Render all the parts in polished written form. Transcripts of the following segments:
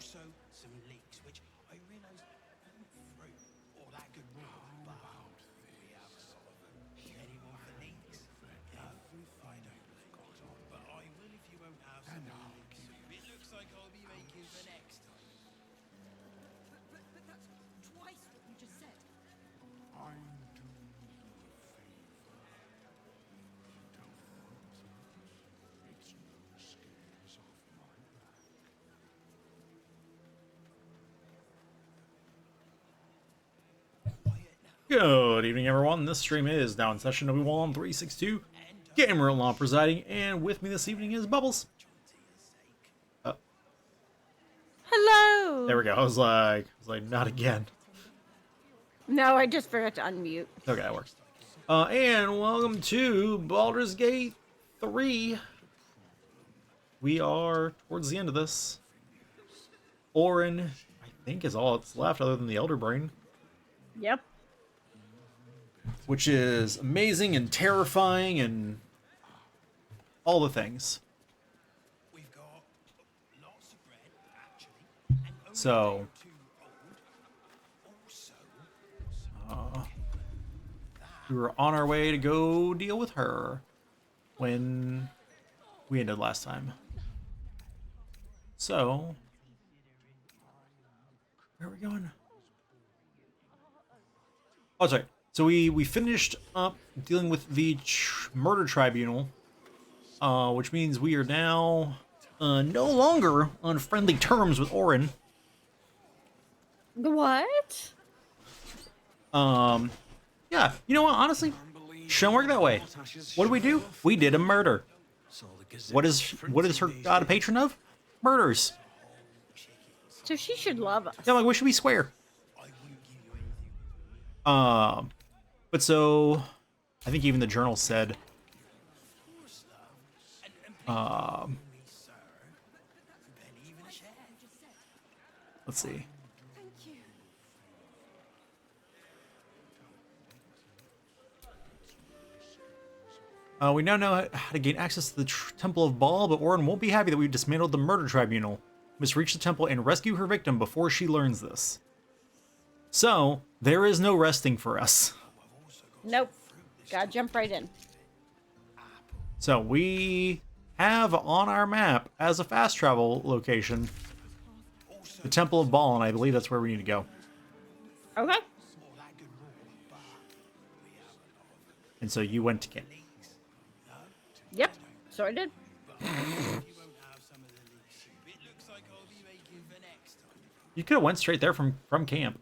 also some leaks, which I realise aren't fruit or that good water, but we have a lot of them. Anyone for leeks? No, I don't think so. But I will if you won't have some of the leeks soup. It looks like I'll be making for next time. But that's twice what you just said. I'm doing you a favor. Don't worry. It's no scares off my back. Good evening, everyone. This stream is now in session. We on 362. Gamer Law presiding, and with me this evening is Bubbles. Hello. There we go. I was like, not again. No, I just forgot to unmute. Okay, that works. And welcome to Baldur's Gate 3. We are towards the end of this. Orin, I think, is all that's left other than the Elder Brain. Yep. Which is amazing and terrifying and all the things. We've got lots of bread, actually. And only So, too old. Also, we were on our way to go deal with her when we ended last time. So, where are we going? Oh, sorry. So we finished up dealing with the murder tribunal, which means we are now no longer on friendly terms with Orin. What? Yeah, you know what? Honestly, shouldn't work that way. What do? We did a murder. What is her god a patron of? Murders. So she should love us. Yeah, like what should we swear? But so I think even the journal said let's see. Thank you. We now know how to gain access to the Temple of Baal, but Orin won't be happy that we've dismantled the murder tribunal. We must reach the temple and rescue her victim before she learns this. So, there is no resting for us. Nope. Gotta jump right in. So, we have on our map, as a fast travel location, the Temple of Baal, and I believe that's where we need to go. Okay. And so you went to get me. Yep. So I did. You could have went straight there from camp.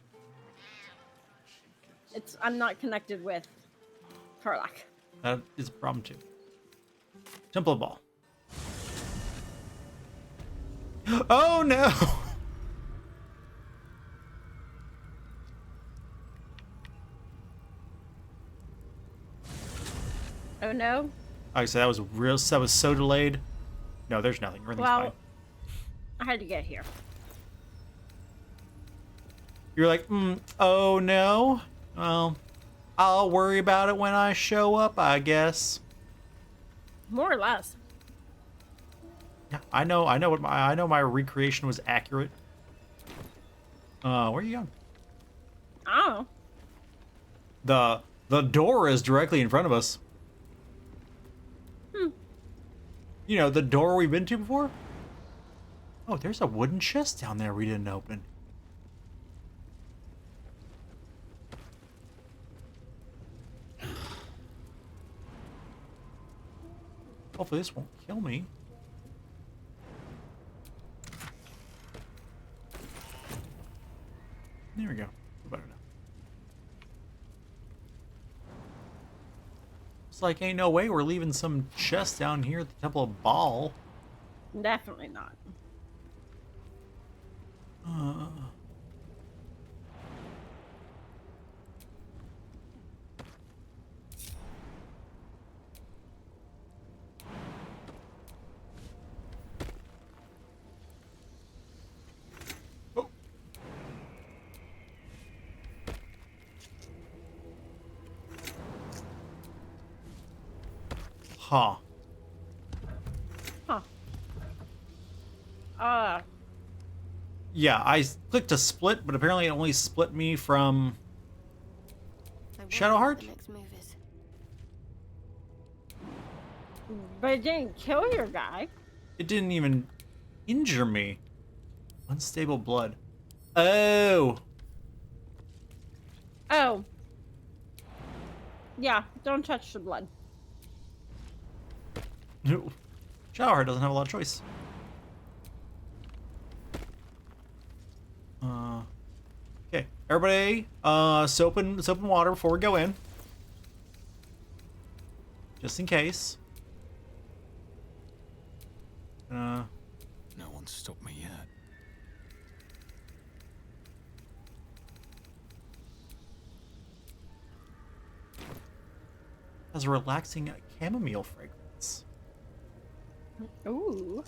I'm not connected with Karlach. That is a problem too. Temple of Baal. Oh no! Oh no. Like I said, that was so delayed. No, there's nothing. Everything's Well, fine. I had to get here. You're like, oh no? Well, I'll worry about it when I show up, I guess. More or less. Yeah, I know my recreation was accurate. Where are you going? Oh. The door is directly in front of us. You know, the door we've been to before? Oh, there's a wooden chest down there we didn't open. Hopefully this won't kill me. There we go. Feel better now. It's like ain't no way we're leaving some chest down here at the Temple of Baal. Definitely not. Oh. Huh. Huh. Yeah, I clicked to split, but apparently it only split me from I wonder Shadowheart? what the next move is. But it didn't kill your guy. It didn't even injure me. Unstable blood. Oh. Oh. Yeah, don't touch the blood. Shadowheart doesn't have a lot of choice. Okay, everybody, soap and water before we go in, just in case. No one's stopped me yet. Has a relaxing chamomile fragrance. Ooh.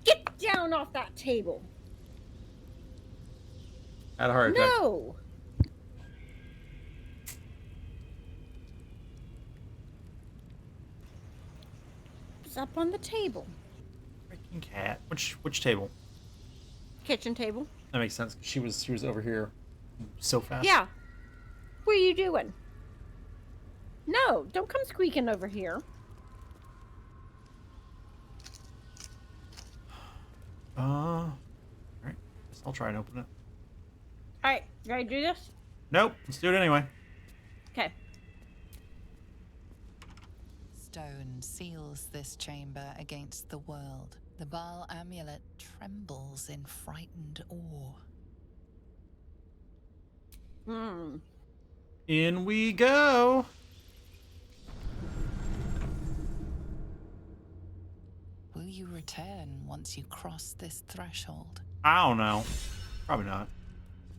Get down off that table. Had a heart attack. No. It's up on the table. Freaking cat. Which table? Kitchen table. That makes sense. She was over here so fast. Yeah. What are you doing? No, don't come squeaking over here. Alright. Guess I'll try and open it. Alright, ready to do this? Nope. Let's do it anyway. Okay. Stone seals this chamber against the world. The Baal amulet trembles in frightened awe. Hmm. In we go. Will you return once you cross this threshold? I don't know. Probably not.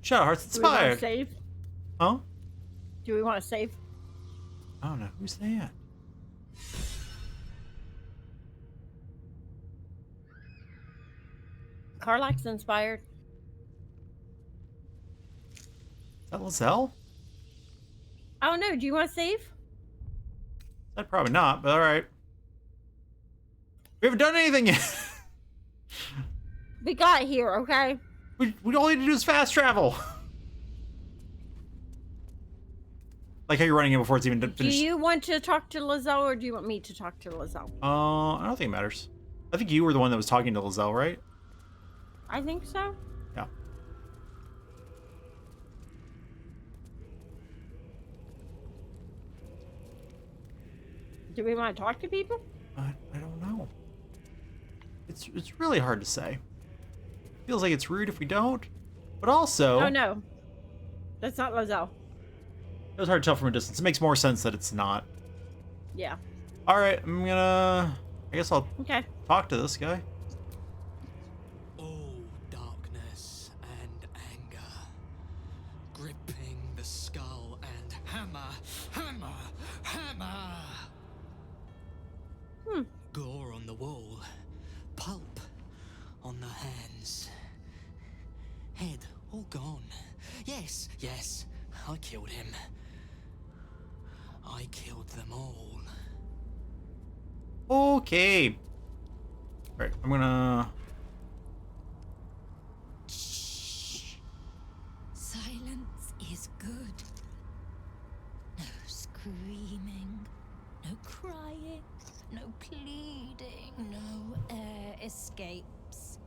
Shadowheart's Do we want to inspired. save? Huh? Do we want to save? I don't know. Who's that? Carlax's inspired. Is that Lizelle? I don't know. Do you want to save? That probably not, but alright. We haven't done anything yet. We got here, okay? We all need to do is fast travel. Like how you're running in before it's even Do finished. you want to talk to Lizelle or do you want me to talk to Lizelle? I don't think it matters. I think you were the one that was talking to Lizelle, right? I think so. Yeah. Do we want to talk to people? I don't know. It's really hard to say. Feels like it's rude if we don't, but also Oh no. That's not Lizelle. it was hard to tell from a distance. It makes more sense that it's not. Yeah. All right, I guess I'll Okay. talk to this guy. All darkness and anger, gripping the skull and hammer, hammer, hammer. Gore on the wall, pulp on the hands, head all gone. Yes, yes, I killed him. I killed them all. Okay. All right, I'm gonna. Silence is good. No screaming, no crying, no pleading, no air escapes.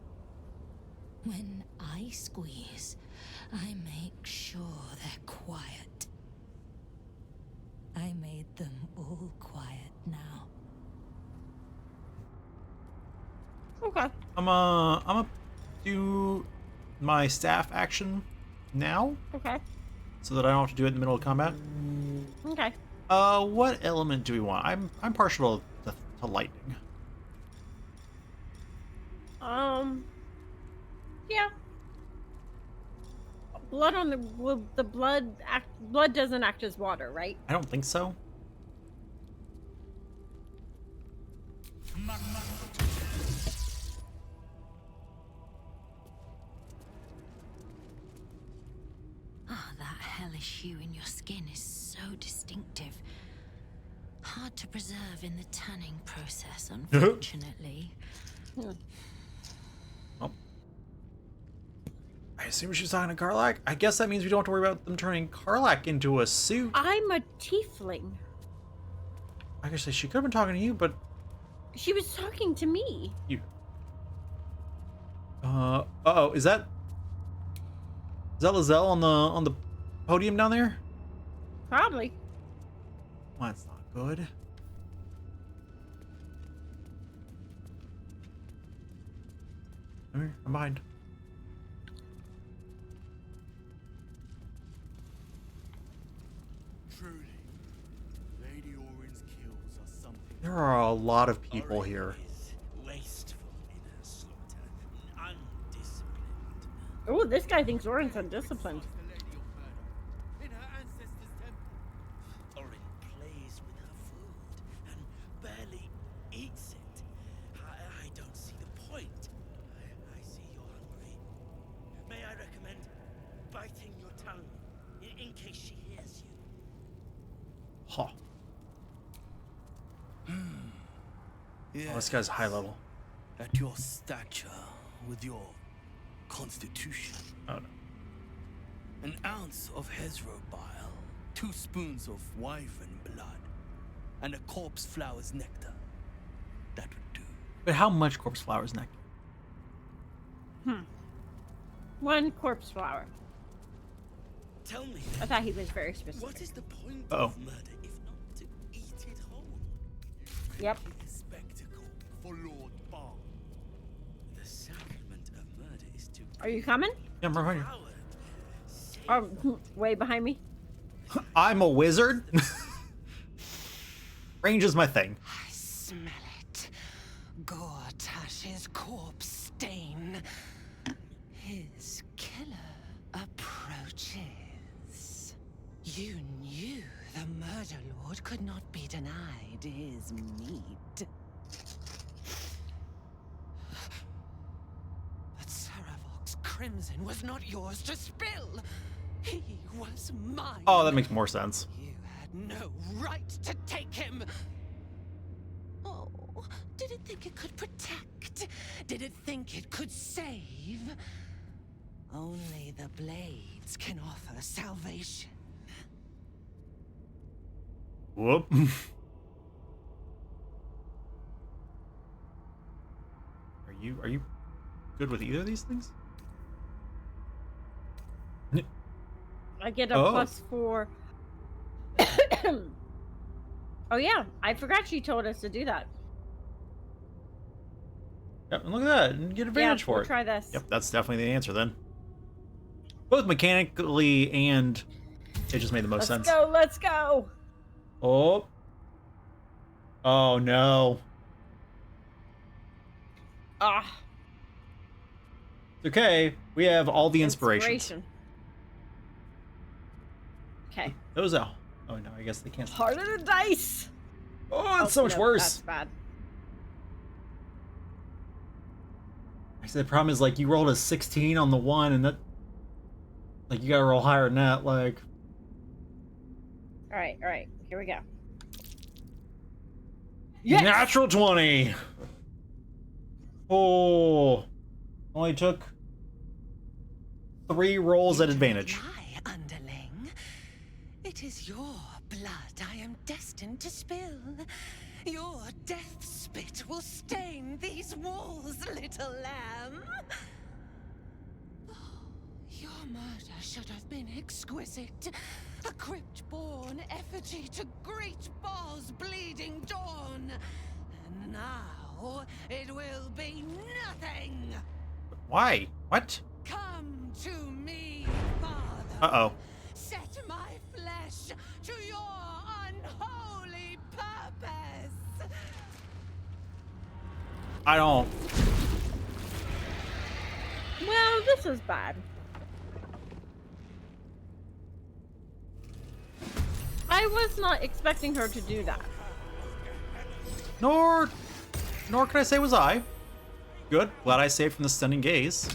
When I squeeze, I make sure they're quiet. I made them all quiet now. Okay. I'm gonna do my staff action now, Okay. so that I don't have to do it in the middle of combat. Okay. What element do we want? I'm partial to lightning. Yeah. Blood on the will the blood doesn't act as water, right? I don't think so. Ah, that hellish hue in your skin is so distinctive. Hard to preserve in the tanning process, unfortunately. assume she's talking to Karlak. I guess that means we don't have to worry about them turning Karlak into a suit. I'm a tiefling. I guess she could have been talking to you, but She was talking to me. you. Uh-oh, is that Lizelle on the podium down there? Probably. Well, that's not good. Come here, I'm behind. Truly, Lady Orin's kills are something. There are a lot of people Orin here. is wasteful in her slaughter, undisciplined. Oh, this guy thinks Orin's undisciplined. The lady of murder in her ancestors' temple. Orin plays with her food and barely eats it. I don't see the point. I see you're hungry. May I recommend biting your tongue in case she hears you? Huh. Yes. Oh, this guy's high level. At your stature, with your constitution, Oh no. an ounce of Hezro bile, 2 spoons of wyvern blood, and a corpse flower's nectar. That would do. But how much corpse flower's nectar? 1 corpse flower. Tell me, I thought he was very specific. what is the point Uh-oh. of murder if not to eat it whole? Yep. A spectacle for Lord Baldur. The sacrament of murder is to Are you coming? Yeah, I'm right behind coward. Oh, way behind me. you. I'm a wizard. Range is my thing. I smell it. Gortash's corpse stain. His killer approaches. You knew the murder lord could not be denied his meat. But Saravok's crimson was not yours to spill. He was mine. Oh, that makes more sense. You had no right to take him. Oh, did it think it could protect? Did it think it could save? Only the blades can offer salvation. Whoop. Are you good with either of these things? I get a Oh. +4. Oh yeah, I forgot she told us to do that. Yep, and look at that, and get advantage for we'll it. try this. Yep, that's definitely the answer then. Both mechanically and it just made the most sense. Let's go. Oh. Oh no. Ah, It's okay. We have all the inspirations. Okay. Those out. Oh no, I guess they can't. Heart of the dice. Oh, it's so much no, worse. That's bad. I said the problem is like you rolled a 16 on the one, and that like you gotta roll higher than that. Like All right. Here we go. natural 20. Oh, only took 3 rolls at advantage. Lie, underling. It is your blood I am destined to spill. Your death spit will stain these walls, little lamb. Oh, your murder should have been exquisite. A crypt-born effigy to great Baal's bleeding dawn. And now it will be nothing. Why? What? Come to me, Father. Uh-oh. Set my flesh to your unholy purpose. I don't. Well, this is bad. I was not expecting her to do that. Nor can I say was I. Good. Glad I saved from the stunning gaze.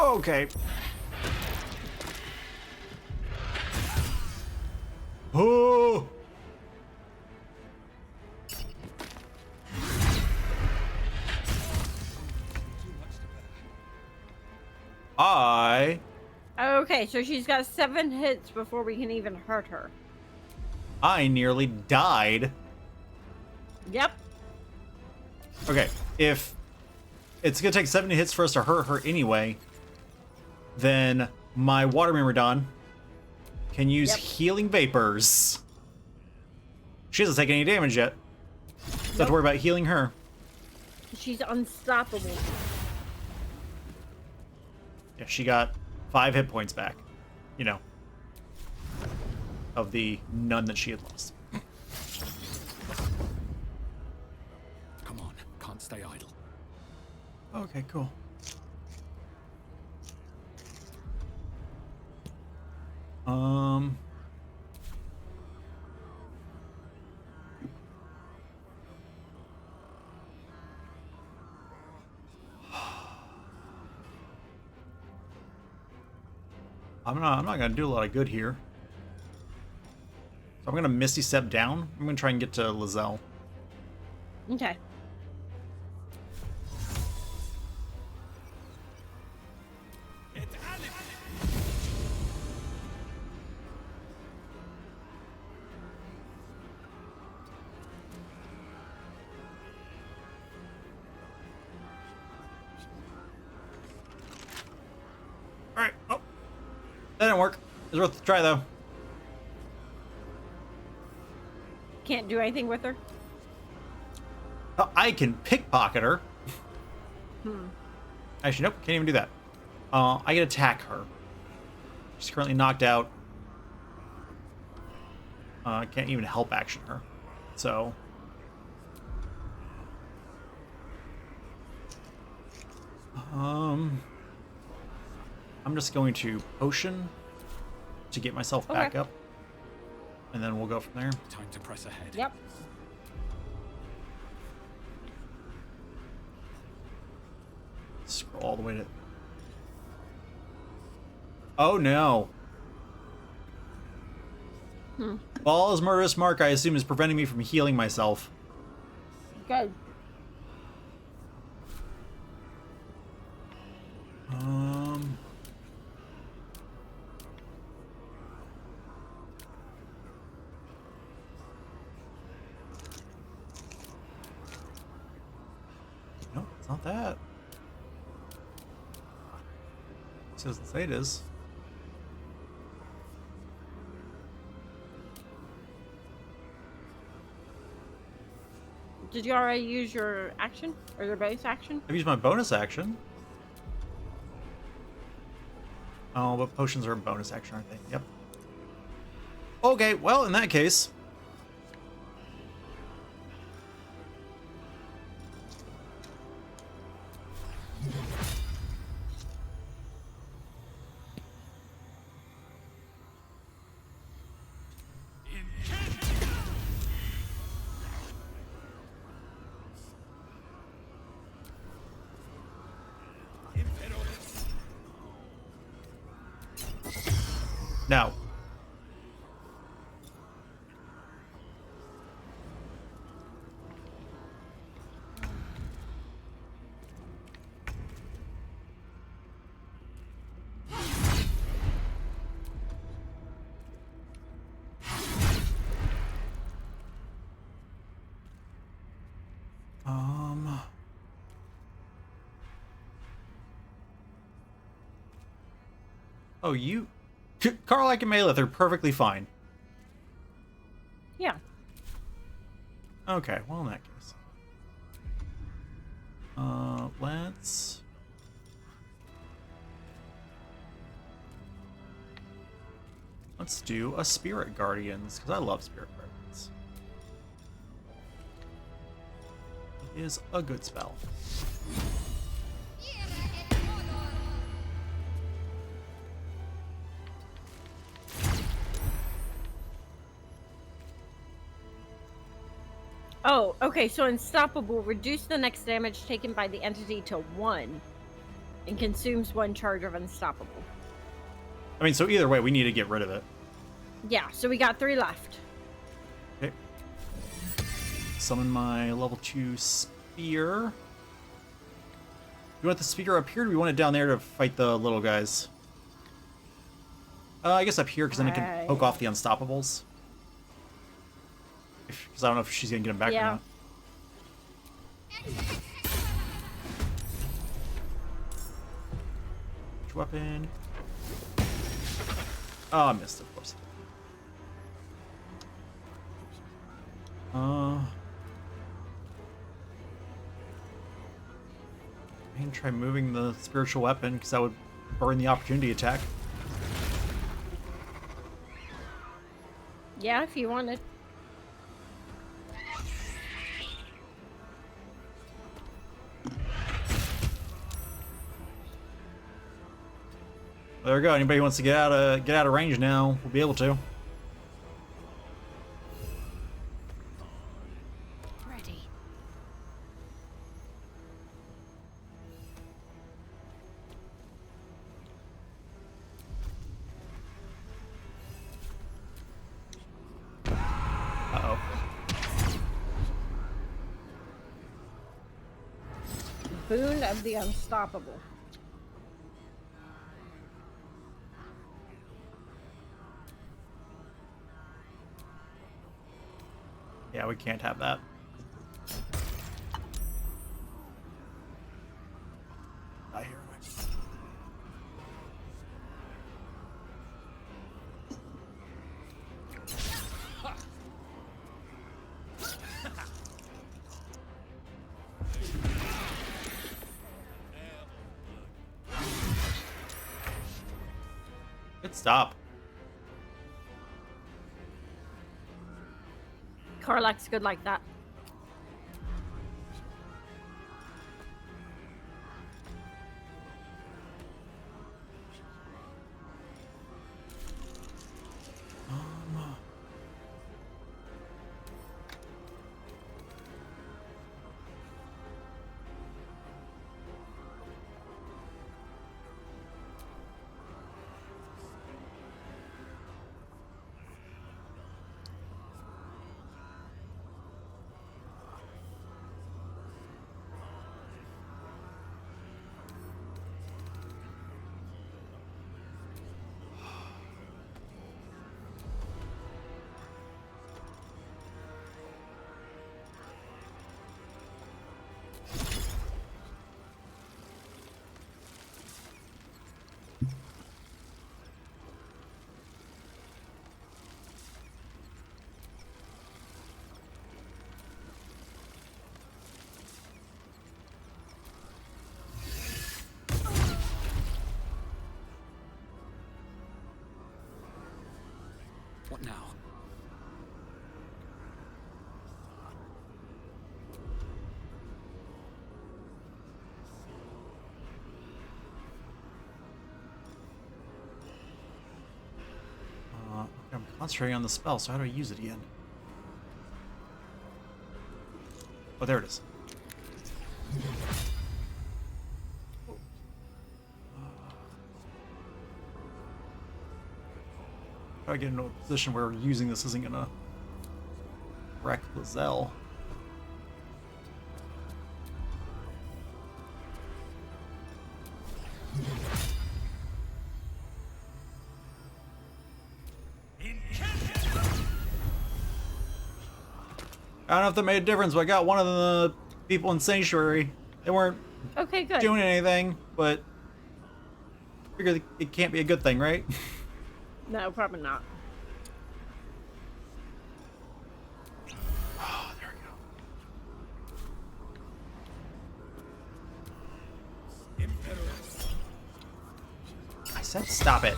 Okay. Oh. Okay, so she's got 7 hits before we can even hurt her. I nearly died. Yep. Okay, if it's gonna take 70 hits for us to hurt her anyway, then my water myrmidon can use healing vapors. She hasn't taken any damage yet. So have to worry about healing her. She's unstoppable. Yeah, she got 5 hit points back. You know, of the none that she had lost. Come on, can't stay idle. Okay, cool. I'm not gonna do a lot of good here. So I'm gonna Misty Step down. I'm gonna try and get to Lizelle. Okay. Alright, oh. That didn't work. It's worth a try though. Can't do anything with her? I can pickpocket her. Actually, nope, can't even do that. I can attack her. She's currently knocked out. I can't even help action her. So. I'm just going to potion to get myself back up. And then we'll go from there. Time to press ahead. Yep. Scroll all the way to... Oh no. Ball's murderous mark, I assume, is preventing me from healing myself. Good. No, it's not that. It doesn't say it is. Did you already use your action? Or your base action? I've used my bonus action. Oh, but potions are a bonus action, aren't they? Yep. Okay, well, in that case... Now. Oh, you... Karlach and Maleth are perfectly fine. Yeah. Okay, well, in that case. Let's... Let's do a Spirit Guardians, because I love Spirit Guardians. It is a good spell. Oh, okay, so Unstoppable. Reduce the next damage taken by the entity to 1. and consumes 1 charge of Unstoppable. I mean, so either way, we need to get rid of it. Yeah, so we got 3 left. Okay. Summon my level 2 spear. You want the spear up here, or do we want it down there to fight the little guys? I guess up here, because then it can poke off the Unstoppables. Because I don't know if she's going to get him back or not. Which weapon? Oh, I missed, of course. I can try moving the spiritual weapon, because that would burn the opportunity attack. Yeah, if you wanted. There we go. Anybody who wants to get out of range now will be able to. Ready. Uh-oh. Boon of the Unstoppable. Yeah, we can't have that. I hear it. Good stop. Karlach's good like that. What now? I'm concentrating on the spell, so how do I use it again? Oh, there it is. Try to get into a position where using this isn't gonna wreck Lizelle. I don't know if that made a difference, but I got one of the people in Sanctuary. They weren't Okay, good. doing anything, but I figure it can't be a good thing, right? No, probably not. Oh, there we go. I said stop it.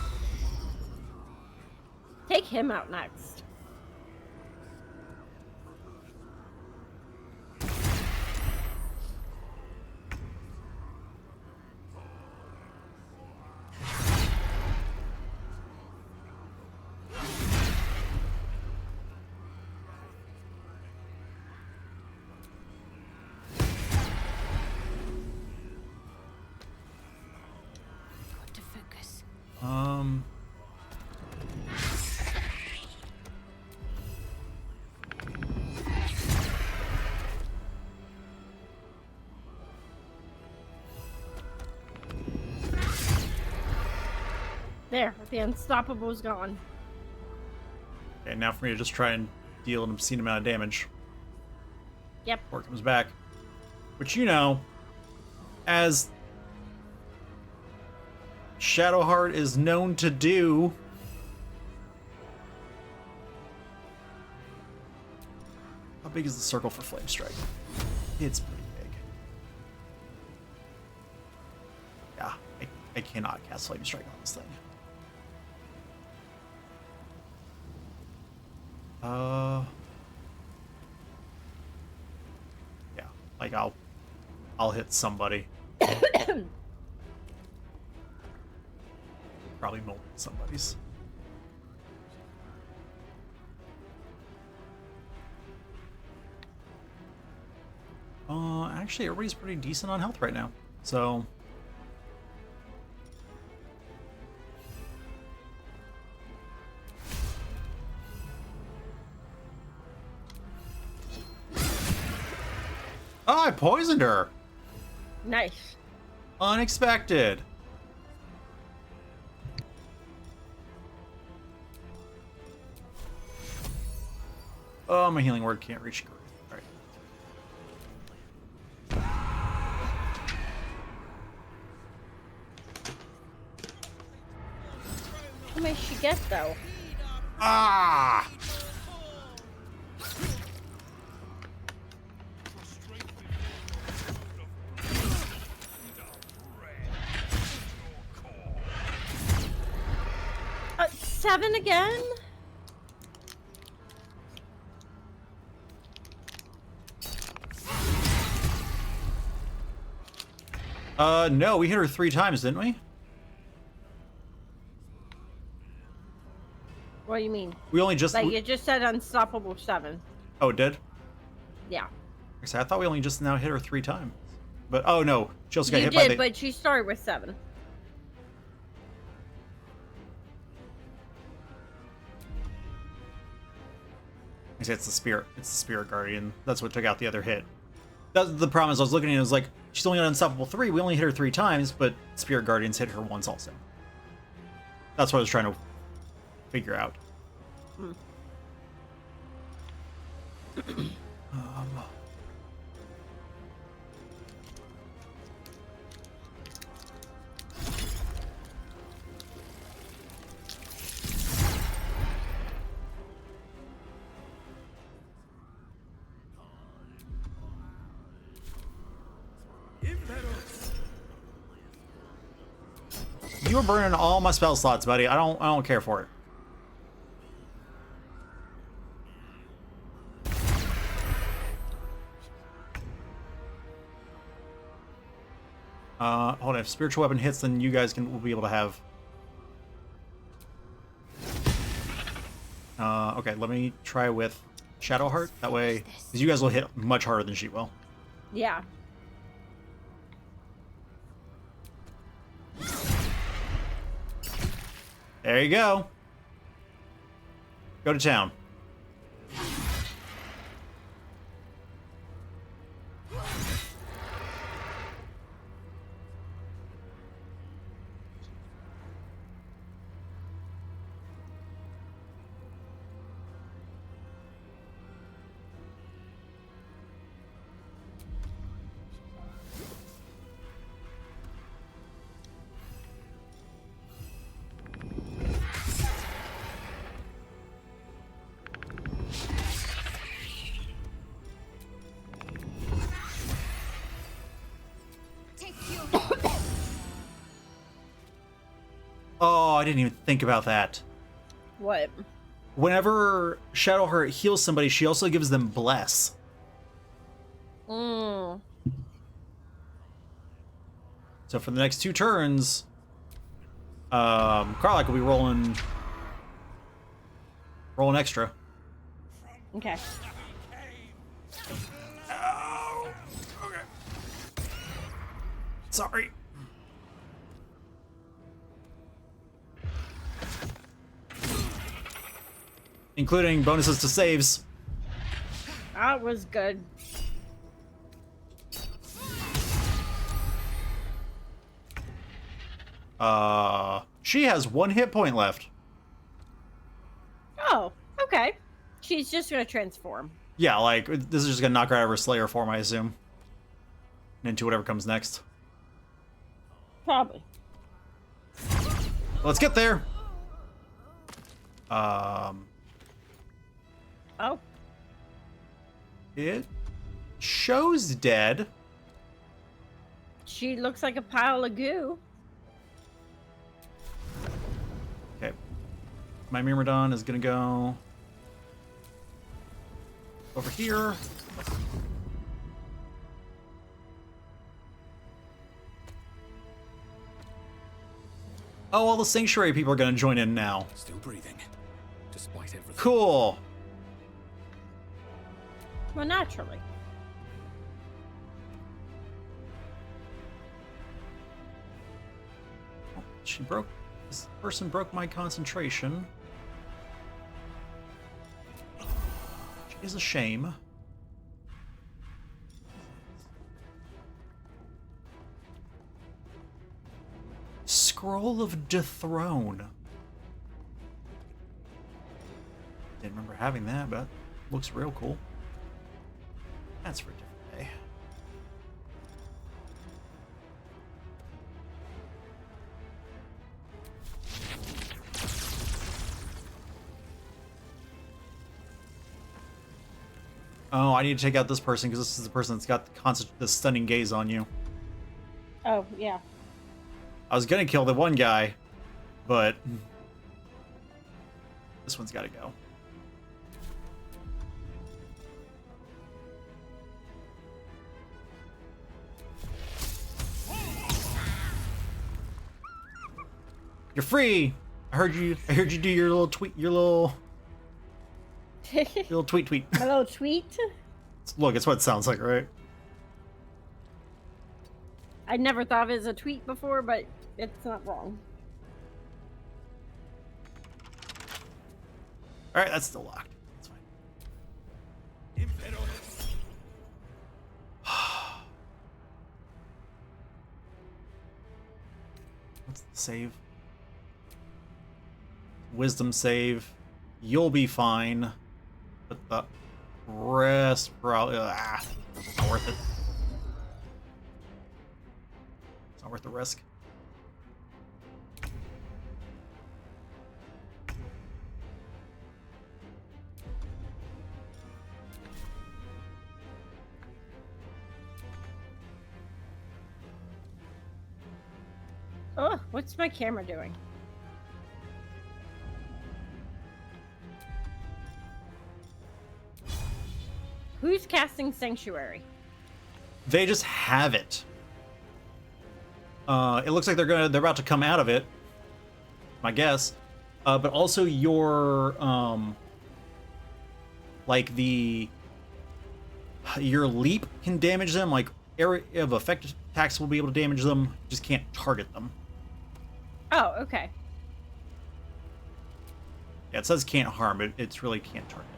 Take him out next. There, the unstoppable's gone. Okay, now for me to just try and deal an obscene amount of damage Yep. before it comes back. Which, you know, as Shadowheart is known to do. How big is the circle for Flame Strike? It's pretty big. Yeah, I cannot cast Flame Strike on this thing. Yeah, like I'll hit somebody. Probably multiple somebody's. Actually, everybody's pretty decent on health right now, so. Oh, I poisoned her. Nice. Unexpected. Oh, my healing word can't reach. All right. How much she get though? Ah! Seven again? No, we hit her 3 times, didn't we? What do you mean? We only just. Like you just said unstoppable 7. Oh, it did? Yeah. I thought we only just now hit her 3 times. But, oh no, she also got You hit did, by the. but she started with 7. I say it's the spirit. It's the spirit guardian. That's what took out the other hit. That's the problem. Is I was looking at it, it was like she's only on unstoppable 3. We only hit her 3 times, but spirit guardians hit her once also. That's what I was trying to figure out. You were burning all my spell slots, buddy. I don't care for it. Hold on. If spiritual weapon hits, then you guys will be able to have. Okay, let me try with Shadowheart. That way, because you guys will hit much harder than she will. Yeah. There you go. Go to town. Oh, I didn't even think about that. What? Whenever Shadowheart heals somebody, she also gives them Bless. Mm. So for the next 2 turns, Karlak will be rolling extra. Okay. Oh, okay. Sorry. including bonuses to saves. That was good. She has 1 hit point left. Oh, okay. She's just gonna transform. Yeah, like, this is just gonna knock her out of her Slayer form, I assume. And into whatever comes next. Probably. Let's get there. Oh. It shows dead. She looks like a pile of goo. Okay. My Myrmidon is gonna go over here. Oh, all the Sanctuary people are gonna join in now. Still breathing, despite everything. Cool. Well, naturally. She broke. This person broke my concentration. Which is a shame. Scroll of Dethrone. Didn't remember having that, but looks real cool. That's for a different day. Oh, I need to take out this person because this is the person that's got the stunning gaze on you. Oh, yeah. I was gonna kill the one guy, but this one's gotta go. You're free. I heard you do your little tweet, your little tweet. My little tweet. Look, it's what it sounds like, right? I never thought of it as a tweet before, but it's not wrong. All right, that's still locked. That's fine. What's the save? Wisdom save. You'll be fine. But the rest probably it's not worth it. It's not worth the risk. Oh, what's my camera doing? Who's casting Sanctuary? They just have it. It looks like they're about to come out of it. My guess. But also your like your leap can damage them. Like area of effect attacks will be able to damage them. Just can't target them. Oh, okay. Yeah, it says can't harm. It's really can't target.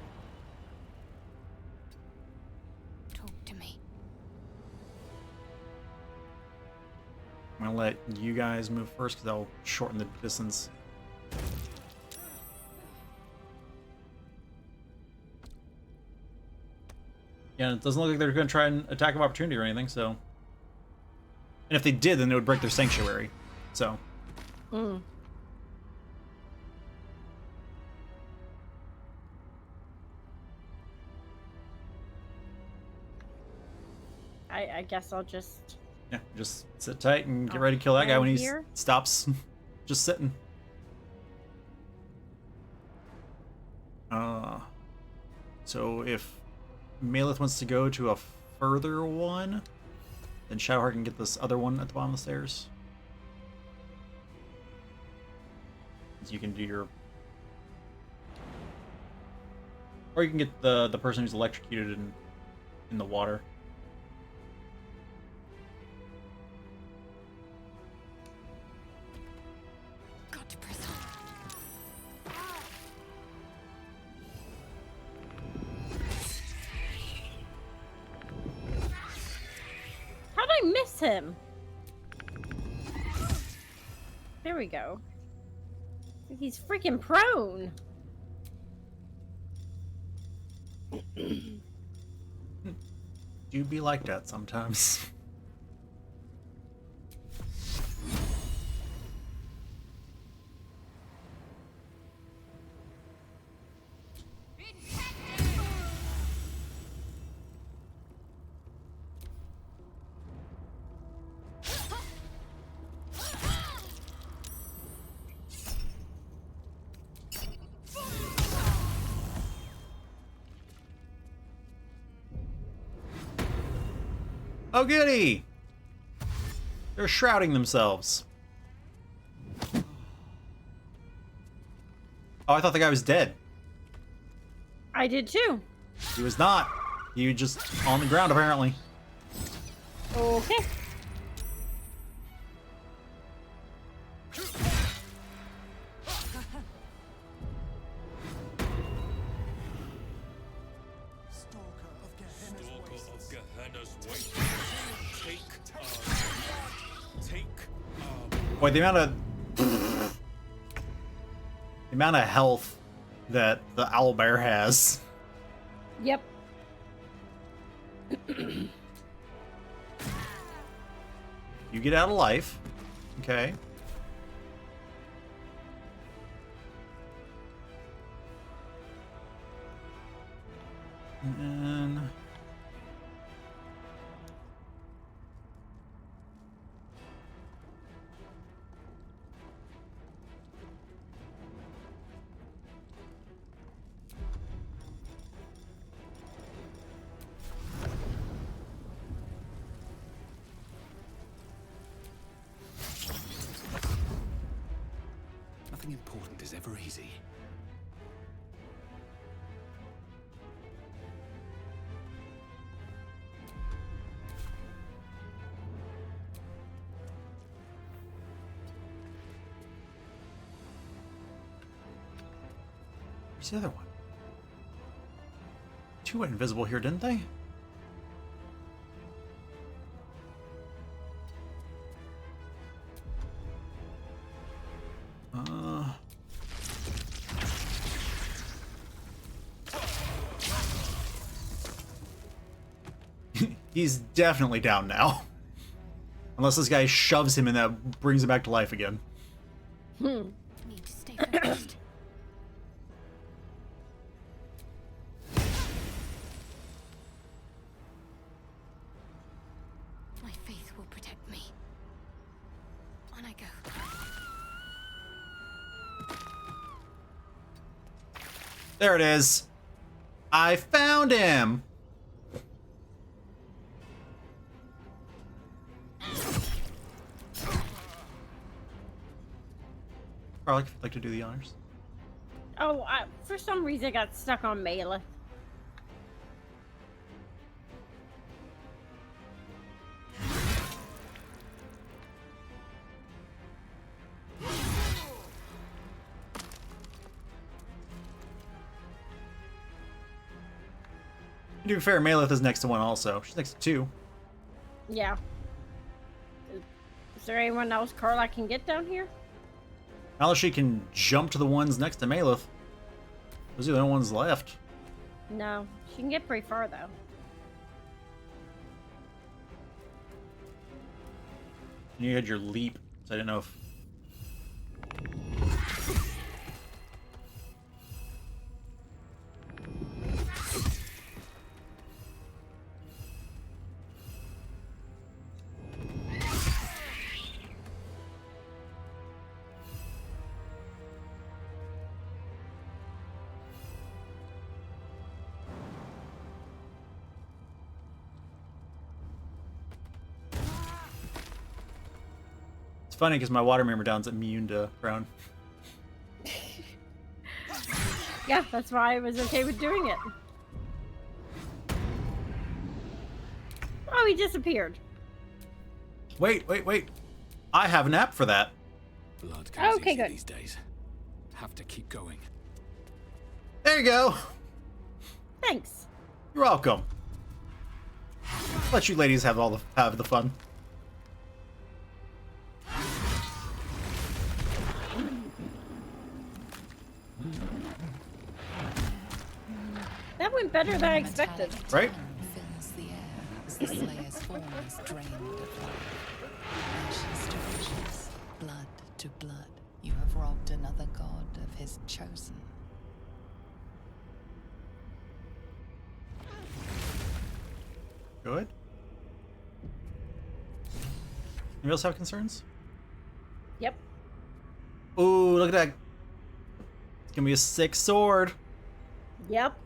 Talk to me. I'm gonna let you guys move first because that'll shorten the distance. Yeah, it doesn't look like they're gonna try and attack of opportunity or anything, so. And if they did, then it would break their sanctuary. So. I guess I'll just... Yeah, just sit tight and get ready to kill that guy when he here? stops just sitting. So if Maleth wants to go to a further one, then Shadowheart can get this other one at the bottom of the stairs. So you can do your... Or you can get the person who's electrocuted in the water. him. There we go. He's freaking prone. Do be like that sometimes. Oh, goody! They're shrouding themselves. Oh, I thought the guy was dead. I did too. He was not. He was just on the ground, apparently. Okay. Boy, the amount of health that the owlbear has. Yep. You get out of life. Okay. And then... Nothing important is ever easy. Where's the other one? Two went invisible here, didn't they? He's definitely down now. Unless this guy shoves him and that brings him back to life again. Need to stay focused. My faith will protect me. On I go. There it is. I found him. I'd like to do the honors. Oh, for some reason I got stuck on Maleth. To be fair, Maleth is next to one also. She's next to two. Yeah. Is there anyone else Carla can get down here? Unless she can jump to the ones next to Maleth. Those are the only ones left. No, she can get pretty far though. You had your leap, so I didn't know if... It's funny because my water member down's immune to prone. Yeah, that's why I was okay with doing it. Oh, he disappeared. Wait. I have an app for that. Blood comes Okay, easy good. these days. Have to keep going. There you go. Thanks. You're welcome. Let you ladies have the fun. That went better than I expected. Metallic Right? tongue fills the air as the Slayer's form is drained of life. Ashes to ashes, blood to blood. You have robbed another god of his chosen. Good. Anybody else have concerns? Yep. Ooh, look at that. It's gonna be a sick sword. Yep.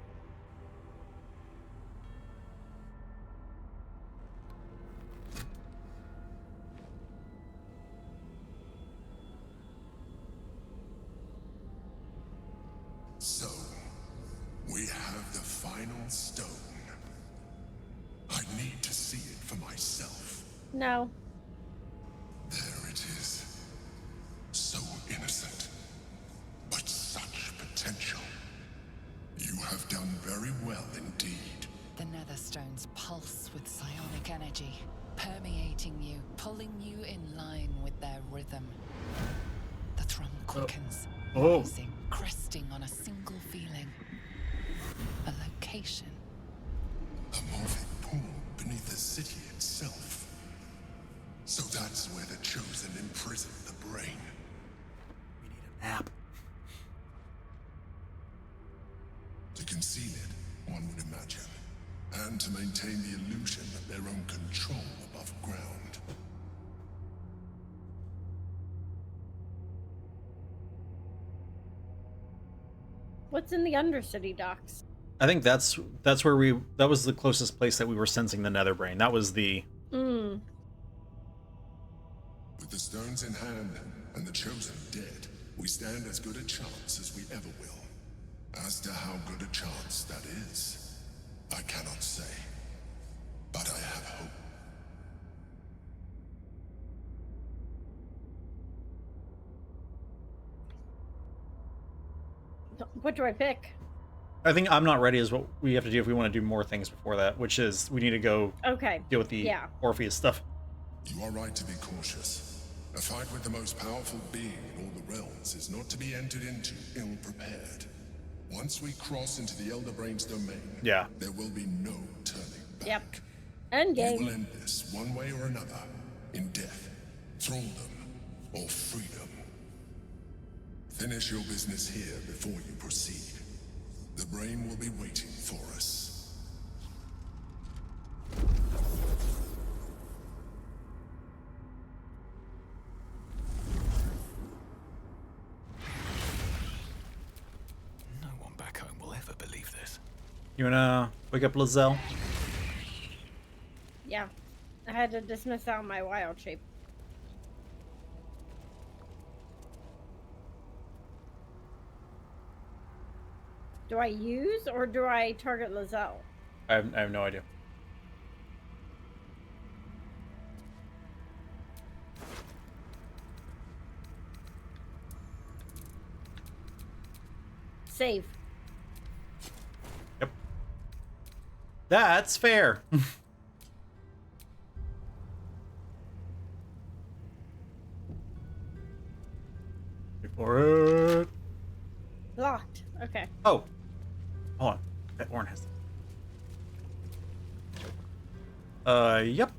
So, we have the final stone. I need to see it for myself. No. There it is. So innocent, but such potential. You have done very well indeed. The Netherstones pulse with psionic energy, permeating you, pulling you in line with their rhythm. The thrum quickens, Oh. rising, cresting on a single feeling. A location. A moving pool beneath the city itself. So that's where the chosen imprison the brain. We need an app. To conceal it, one would imagine. And to maintain the illusion of their own control above ground. What's in the Undercity docks? I think that's where that was the closest place that we were sensing the nether brain. That was the Hmm. With the stones in hand and the chosen dead, we stand as good a chance as we ever will. As to how good a chance that is, I cannot say. But I have hope. What do I pick? I think I'm not ready is what we have to do if we want to do more things before that, which is we need to go Okay. deal with the Yeah. Orpheus stuff. You are right to be cautious. A fight with the most powerful being in all the realms is not to be entered into ill-prepared. Once we cross into the Elder Brain's domain, Yeah. there will be no turning back. Yep. We Endgame. will end this one way or another, in death, thraldom, or freedom. Finish your business here before you proceed. The brain will be waiting for us. No one back home will ever believe this. You wanna wake up Lizelle? Yeah. I had to dismiss out my wild shape. Do I use or do I target Lizelle? I have no idea. Save. Yep. That's fair. Before it. Locked. Okay. Oh. Hold on. That Orin has. Yep.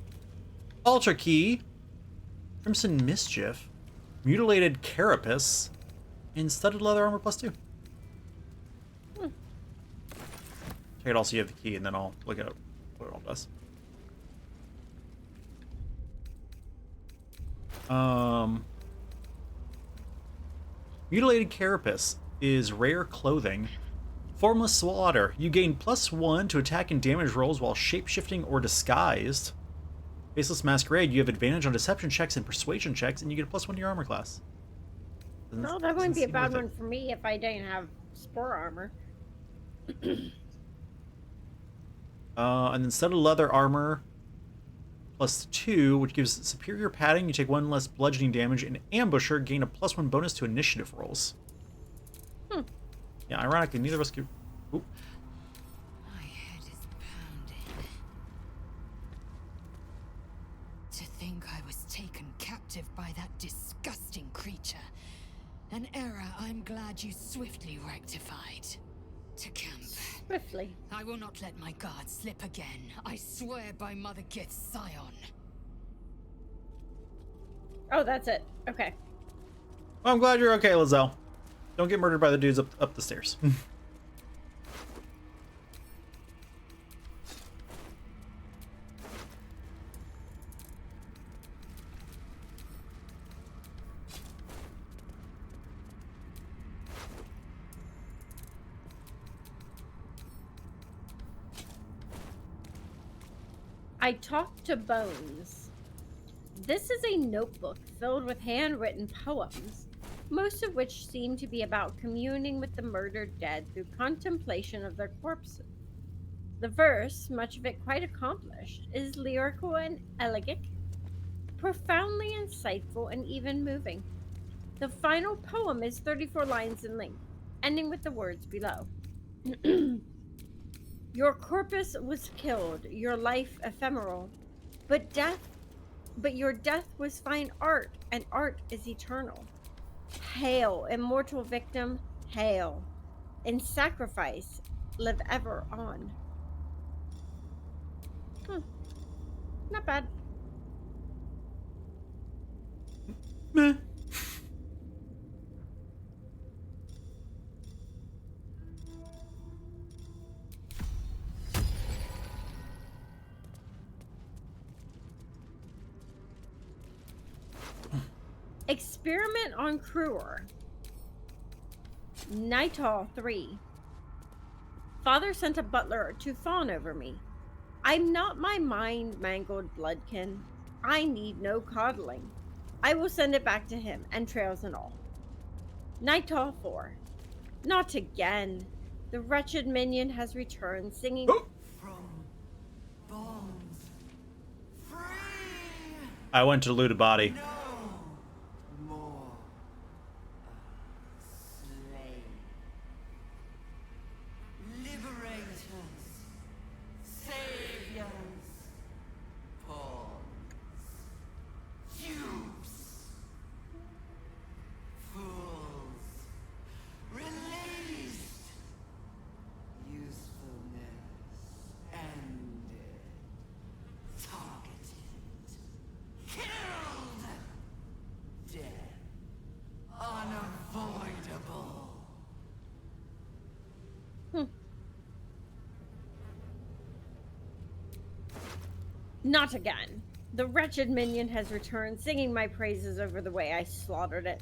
Ultra Key. Crimson Mischief. Mutilated Carapace. And studded leather armor +2. Check it all so you have the key, and then I'll look at what it all does. Mutilated Carapace is rare clothing. Formless Slaughter. You gain +1 to attack and damage rolls while shapeshifting or disguised. Faceless Masquerade. You have advantage on deception checks and persuasion checks, and you get a +1 to your armor class. No, that wouldn't be a bad one for me if I didn't have spore armor. And then studded leather armor +2, which gives superior padding. You take 1 less bludgeoning damage. And Ambusher gain a +1 bonus to initiative rolls. Yeah, ironically, neither of us could. Oop. My head is pounding. To think I was taken captive by that disgusting creature. An error I'm glad you swiftly rectified. To camp. Swiftly. I will not let my guard slip again. I swear by Mother Gith's scion. Oh, that's it. Okay. Well, I'm glad you're okay, Lizelle. Don't get murdered by the dudes up the stairs. I talk to bones. This is a notebook filled with handwritten poems, most of which seem to be about communing with the murdered dead through contemplation of their corpses. The verse, much of it quite accomplished, is lyrical and elegant, profoundly insightful, and even moving. The final poem is 34 lines in length, ending with the words below. Your corpus was killed, your life ephemeral, but your death was fine art, and art is eternal. Hail, immortal victim, hail. In sacrifice, live ever on. Not bad. Meh. Experiment on Kruer. Nightall 3. Father sent a butler to fawn over me. I'm not my mind-mangled bloodkin. I need no coddling. I will send it back to him, entrails and all. Nightall 4. Not again. The wretched minion has returned, singing From bones free. I went to loot a body. No more slave. Liberators, saviors, pawns, dupes, fools, released, usefulness ended, targeted, killed, death unavoidable. Not again. The wretched minion has returned, singing my praises over the way I slaughtered it.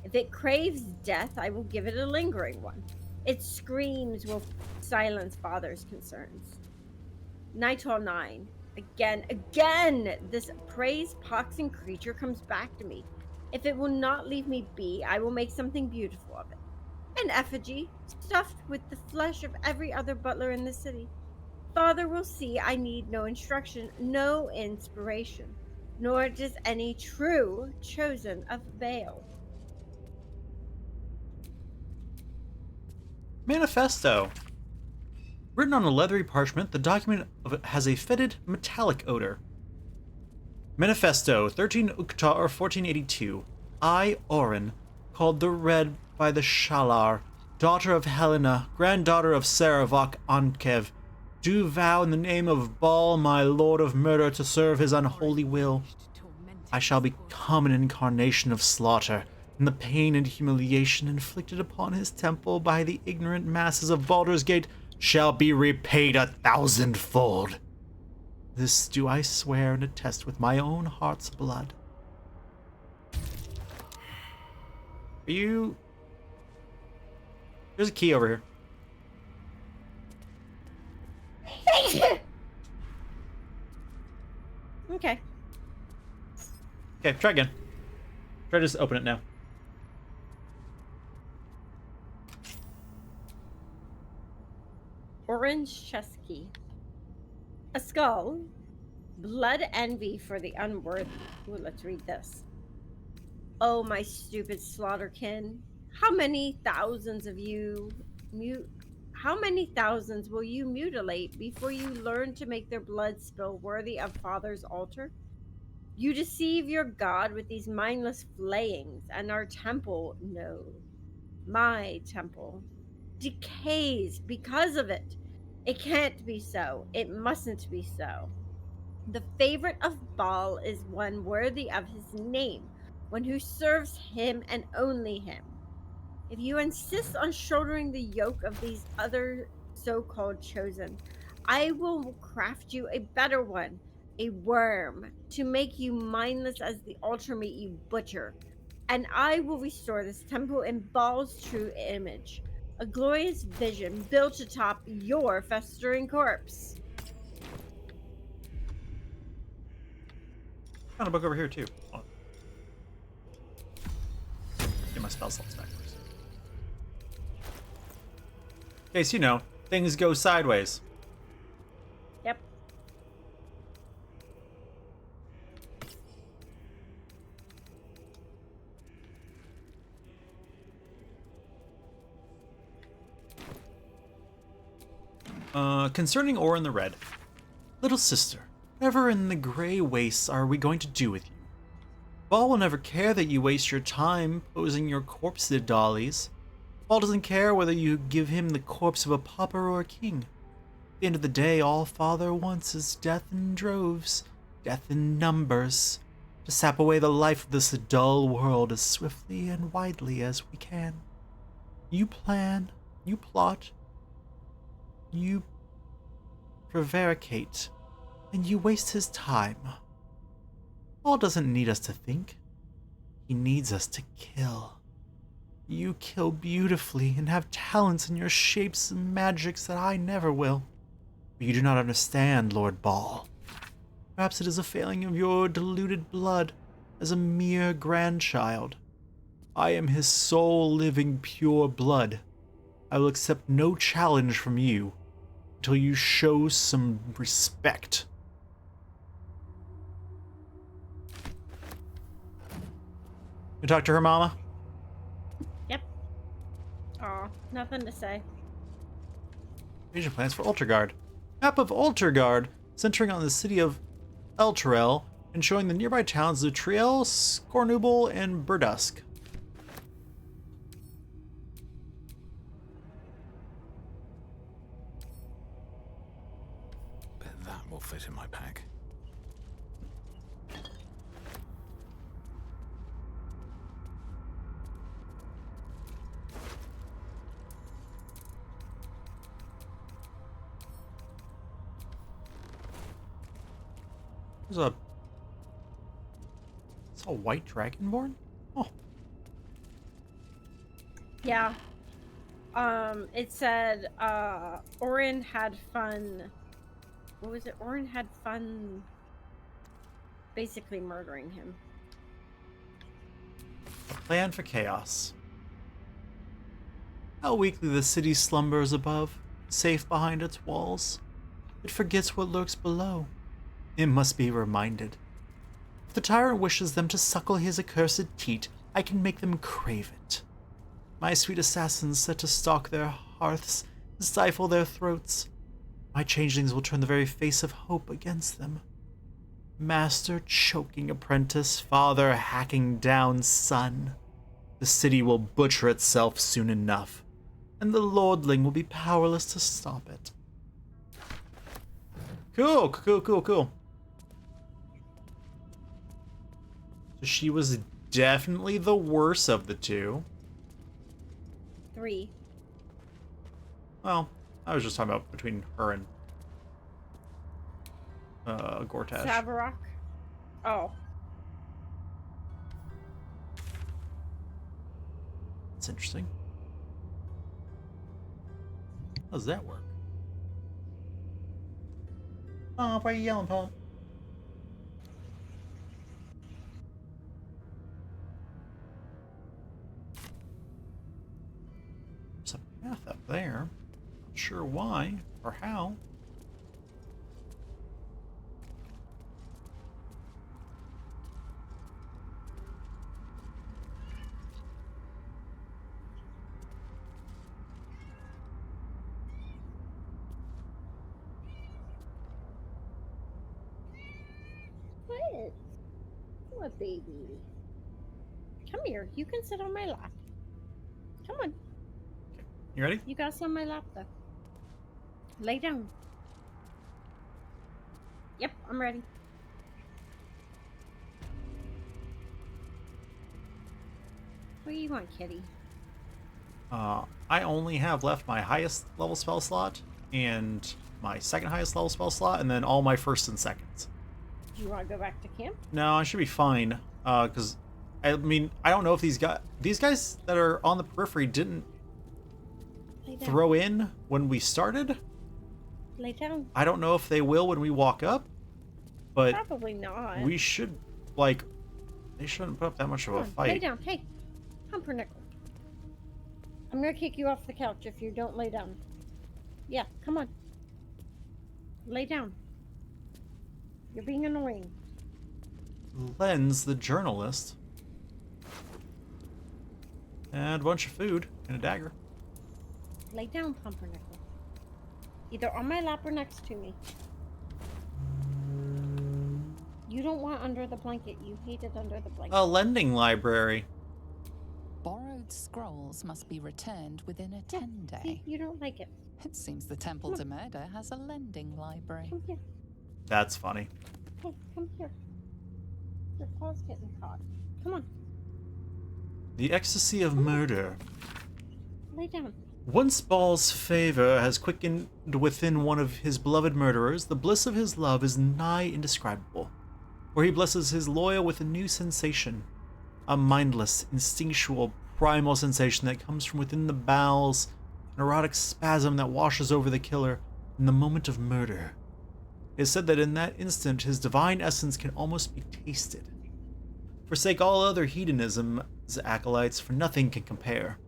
If it craves death, I will give it a lingering one. Its screams will silence father's concerns. Nightall 9. Again, this praise-poxing creature comes back to me. If it will not leave me be, I will make something beautiful of it. An effigy, stuffed with the flesh of every other butler in the city. Father will see I need no instruction, no inspiration, nor does any true chosen avail. Manifesto. Written on a leathery parchment, the document has a fetid, metallic odor. Manifesto, 13 Uktar 1482. I, Orin, called the Red by the Shalar, daughter of Helena, granddaughter of Saravok Ankev, do vow in the name of Baal, my lord of murder, to serve his unholy will. I shall become an incarnation of slaughter, and the pain and humiliation inflicted upon his temple by the ignorant masses of Baldur's Gate shall be repaid 1,000-fold. This do I swear and attest with my own heart's blood. Are you... There's a key over here. Okay. Okay, try again. Try to just open it now. Orange chess key. A skull. Blood envy for the unworthy. Ooh, let's read this. Oh, my stupid slaughterkin. How many thousands will you mutilate before you learn to make their blood spill worthy of Father's altar? You deceive your God with these mindless flayings, and our temple, no, my temple, decays because of it. It can't be so. It mustn't be so. The favorite of Baal is one worthy of his name, one who serves him and only him. If you insist on shouldering the yoke of these other so-called chosen, I will craft you a better one, a worm, to make you mindless as the altar meat you butcher. And I will restore this temple in Baal's true image, a glorious vision built atop your festering corpse. Found a book over here too. Oh. Get my spell slots back first. In case you know, things go sideways. Yep. Concerning Orin the Red. Little sister, whatever in the gray wastes are we going to do with you? Baal will never care that you waste your time posing your corpse to dollies. Baal doesn't care whether you give him the corpse of a pauper or a king. At the end of the day, all Father wants is death in droves, death in numbers, to sap away the life of this dull world as swiftly and widely as we can. You plan, you plot, you prevaricate, and you waste his time. Paul doesn't need us to think. He needs us to kill. You kill beautifully and have talents in your shapes and magics that I never will. But you do not understand, Lord Baal. Perhaps it is a failing of your deluded blood as a mere grandchild. I am his sole living pure blood. I will accept no challenge from you until you show some respect. You talk to her, Mama? Yep. Aw, nothing to say. Invasion plans for Ultergard. Map of Ultergard, centering on the city of Elturel and showing the nearby towns of Triel, Scornubel, and Burdusk. Bet that will fit in my pack. There's a... It's a white dragonborn? Oh. Yeah. It said, Orin had fun. What was it? Orin had fun basically murdering him. A plan for chaos. How weakly the city slumbers above, safe behind its walls. It forgets what lurks below. It must be reminded. If the tyrant wishes them to suckle his accursed teat, I can make them crave it. My sweet assassins set to stalk their hearths and stifle their throats. My changelings will turn the very face of hope against them. Master choking apprentice, father hacking down son. The city will butcher itself soon enough, and the lordling will be powerless to stop it. Cool. So she was definitely the worst of the two. 3. Well, I was just talking about between her and Gortash. Savarok. Oh. That's interesting. How does that work? Oh, why are you yelling, Pop? There's a path up there. Not sure why or how. What? What, baby? Come here. You can sit on my lap. Come on. You ready? You gotta sit on my lap, though. Lay down. Yep, I'm ready. What do you want, kitty? I only have left my highest level spell slot and my second highest level spell slot, and then all my first and seconds. Do you want to go back to camp? No, I should be fine. Because I mean, I don't know if these guys that are on the periphery didn't Lay down. throw in when we started. Lay down. I don't know if they will when we walk up, but Probably not. we should, like, they shouldn't put up that much of a Come on, lay fight. down. Hey, Pumpernickel. I'm gonna kick you off the couch if you don't lay down. Yeah, come on. Lay down. You're being annoying. Lens, the journalist, and a bunch of food and a dagger. Lay down, Pumpernickel. Either on my lap or next to me. You don't want under the blanket. You hate it under the blanket. A lending library. Borrowed scrolls must be returned within a 10-day. See, you don't like it. It seems the Temple to Murder has a lending library. Come here. That's funny. Hey, come here. Your paw's getting caught. Come on. The ecstasy of murder. Lay down. Once Baal's favor has quickened within one of his beloved murderers, the bliss of his love is nigh indescribable. Where he blesses his loyal with a new sensation, a mindless, instinctual, primal sensation that comes from within the bowels, an erotic spasm that washes over the killer in the moment of murder. It is said that in that instant his divine essence can almost be tasted. Forsake all other hedonism's acolytes, for nothing can compare.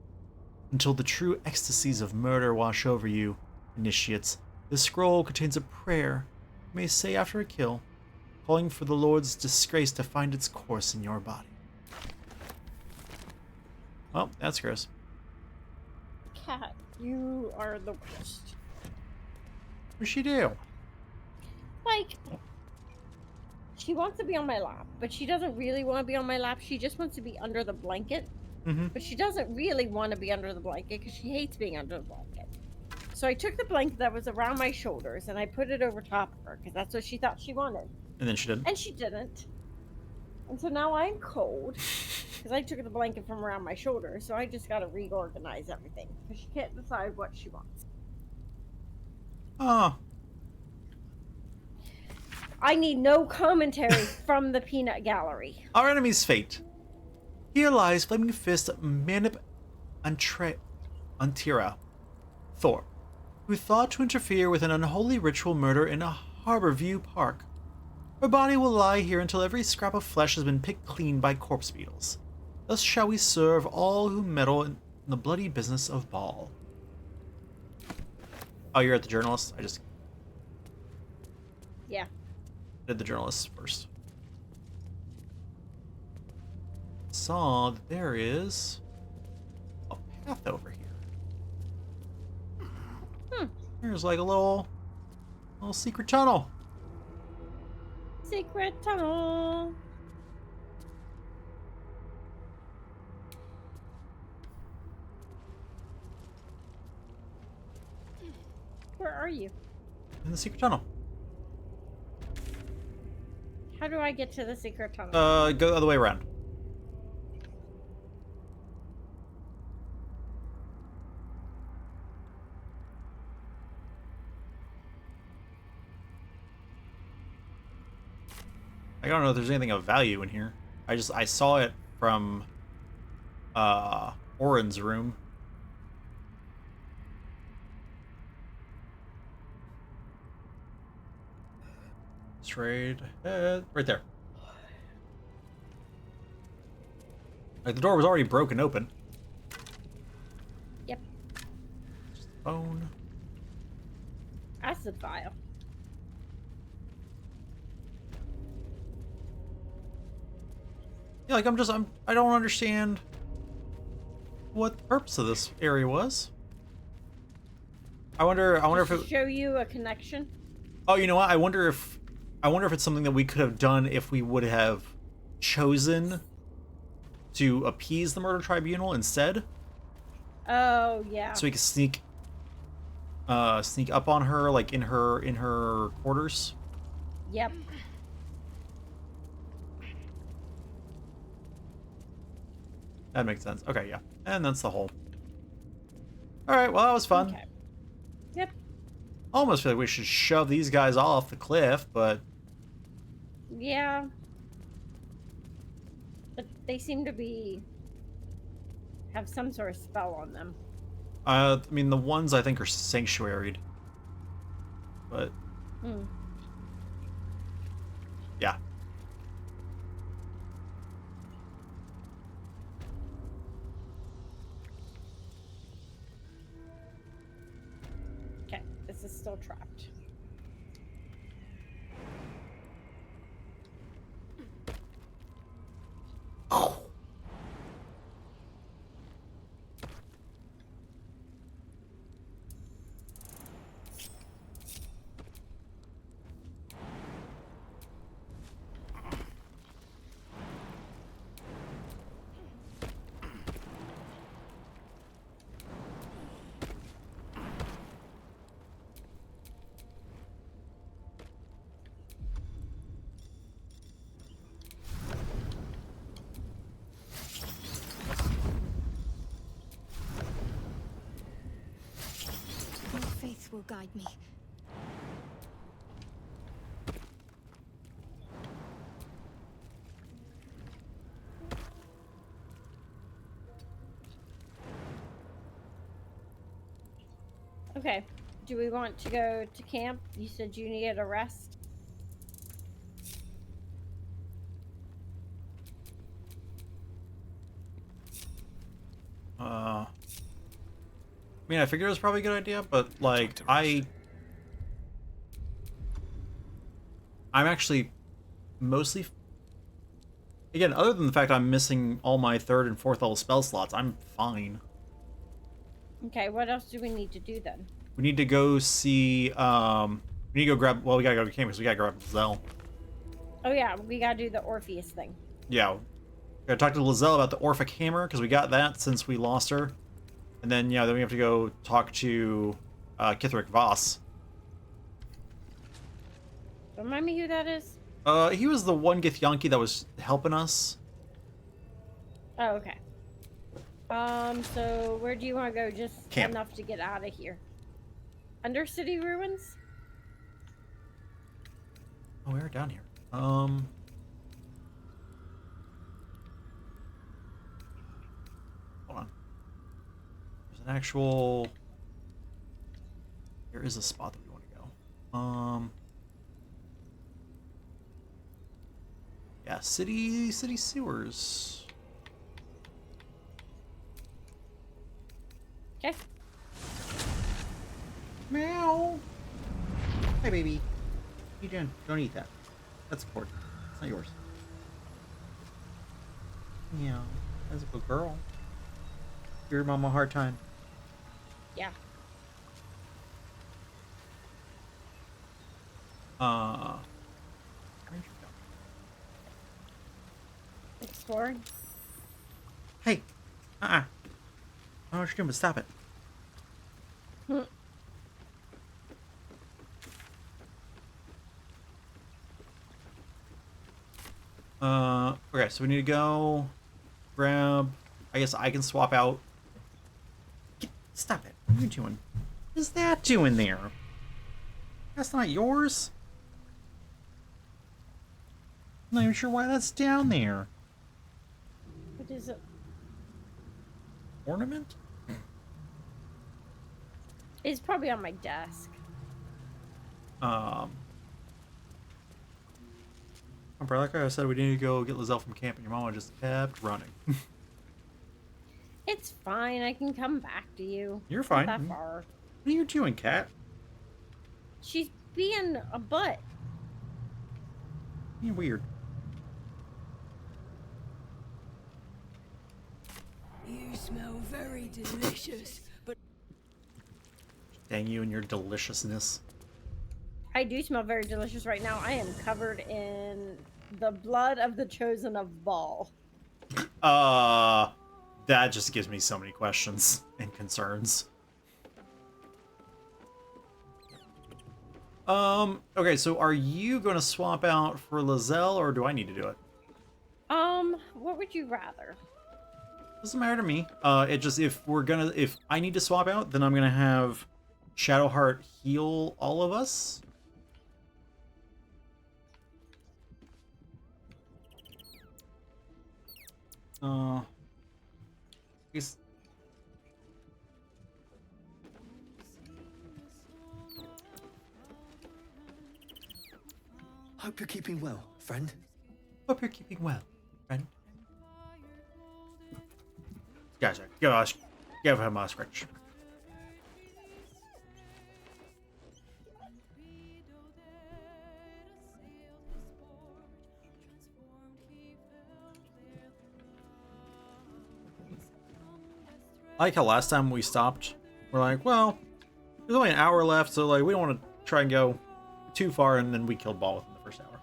Until the true ecstasies of murder wash over you, initiates, this scroll contains a prayer you may say after a kill, calling for the Lord's disgrace to find its course in your body. Oh, that's gross. Cat, you are the worst. What'd she do? Like, she wants to be on my lap, but she doesn't really want to be on my lap. She just wants to be under the blanket. Mm-hmm. But she doesn't really want to be under the blanket because she hates being under the blanket. So I took the blanket that was around my shoulders and I put it over top of her because that's what she thought she wanted. And then she didn't. And she didn't. And so now I'm cold because I took the blanket from around my shoulders. So I just got to reorganize everything because she can't decide what she wants. Oh. I need no commentary from the peanut gallery. Our enemy's fate. Here lies Flaming Fist Manip Antira, Thor, who thought to interfere with an unholy ritual murder in a Harbor View park. Her body will lie here until every scrap of flesh has been picked clean by corpse beetles. Thus shall we serve all who meddle in the bloody business of Baal. Oh, you're at the journalist? I just Yeah. did the journalist first. Saw that there is a path over here. There's like a little secret tunnel. Secret tunnel. Where are you? In the secret tunnel. How do I get to the secret tunnel? Go the other way around. I don't know if there's anything of value in here. I saw it from Orin's room. Straight ahead. Right there. Like, the door was already broken open. Yep. Just the phone. Acid vial. Yeah, like I don't understand what the purpose of this area was. I wonder if it, Show you a connection. oh, you know what? I wonder if it's something that we could have done if we would have chosen to appease the murder tribunal instead, Oh yeah. so we could sneak sneak up on her, like in her quarters. Yep. That makes sense. Okay, yeah. And that's the hole. Alright, well, that was fun. Okay. Yep. Almost feel like we should shove these guys off the cliff, but... Yeah. But they seem to have some sort of spell on them. I mean, the ones I think are sanctuaried. But... yeah. Okay, this is still trapped. Your faith will guide me. Okay. Do we want to go to camp? You said you needed a rest. I mean, I figured it was probably a good idea, but, like, I'm actually mostly... Again, other than the fact I'm missing all my 3rd and 4th level spell slots, I'm fine. Okay, what else do we need to do then? We need to go see, we need to go grab... Well, we gotta go to camp because we gotta grab Lizelle. Oh yeah, we gotta do the Orpheus thing. Yeah. We gotta talk to Lizelle about the Orphic Hammer, because we got that since we lost her. And then, yeah, then we have to go talk to Kithric Voss. Remind me who that is? He was the one Githyanki that was helping us. Oh, okay. So where do you want to go? Just Camp. enough to get out of here. Undercity ruins? Oh, we're down here. Hold on. There's an actual... There is a spot that we want to go. Yeah, city sewers. Okay. Meow. Hey, baby. What you doing? Don't eat that. That's important. It's not yours. Meow. That's a good girl. Give your mom a hard time. Yeah. Where'd you go? Exploring. Hey. I don't know what you're doing, but stop it. Okay, so we need to go grab... I guess I can swap out... Stop it. What are you doing? What is that doing there? That's not yours? I'm not even sure why that's down there. What is it? Ornament? It's probably on my desk. Like I said, we need to go get Lizelle from camp, and your mama just kept running. It's fine. I can come back to you. You're fine. Not that far. What are you doing, Cat? She's being a butt. You're weird. You smell very delicious, but Dang you and your deliciousness. I do smell very delicious right now. I am covered in the blood of the chosen of Baal. That just gives me so many questions and concerns. Okay, so are you going to swap out for Lizelle, or do I need to do it? What would you rather? Doesn't matter to me. It just, if I need to swap out, then I'm gonna have Shadowheart heal all of us. He's... Hope you're keeping well, friend. Hope you're keeping well, friend. Gotcha. Give him a scratch. I like how last time we stopped, we're like, well, there's only an hour left, so like we don't want to try and go too far, and then we killed Ball within the first hour.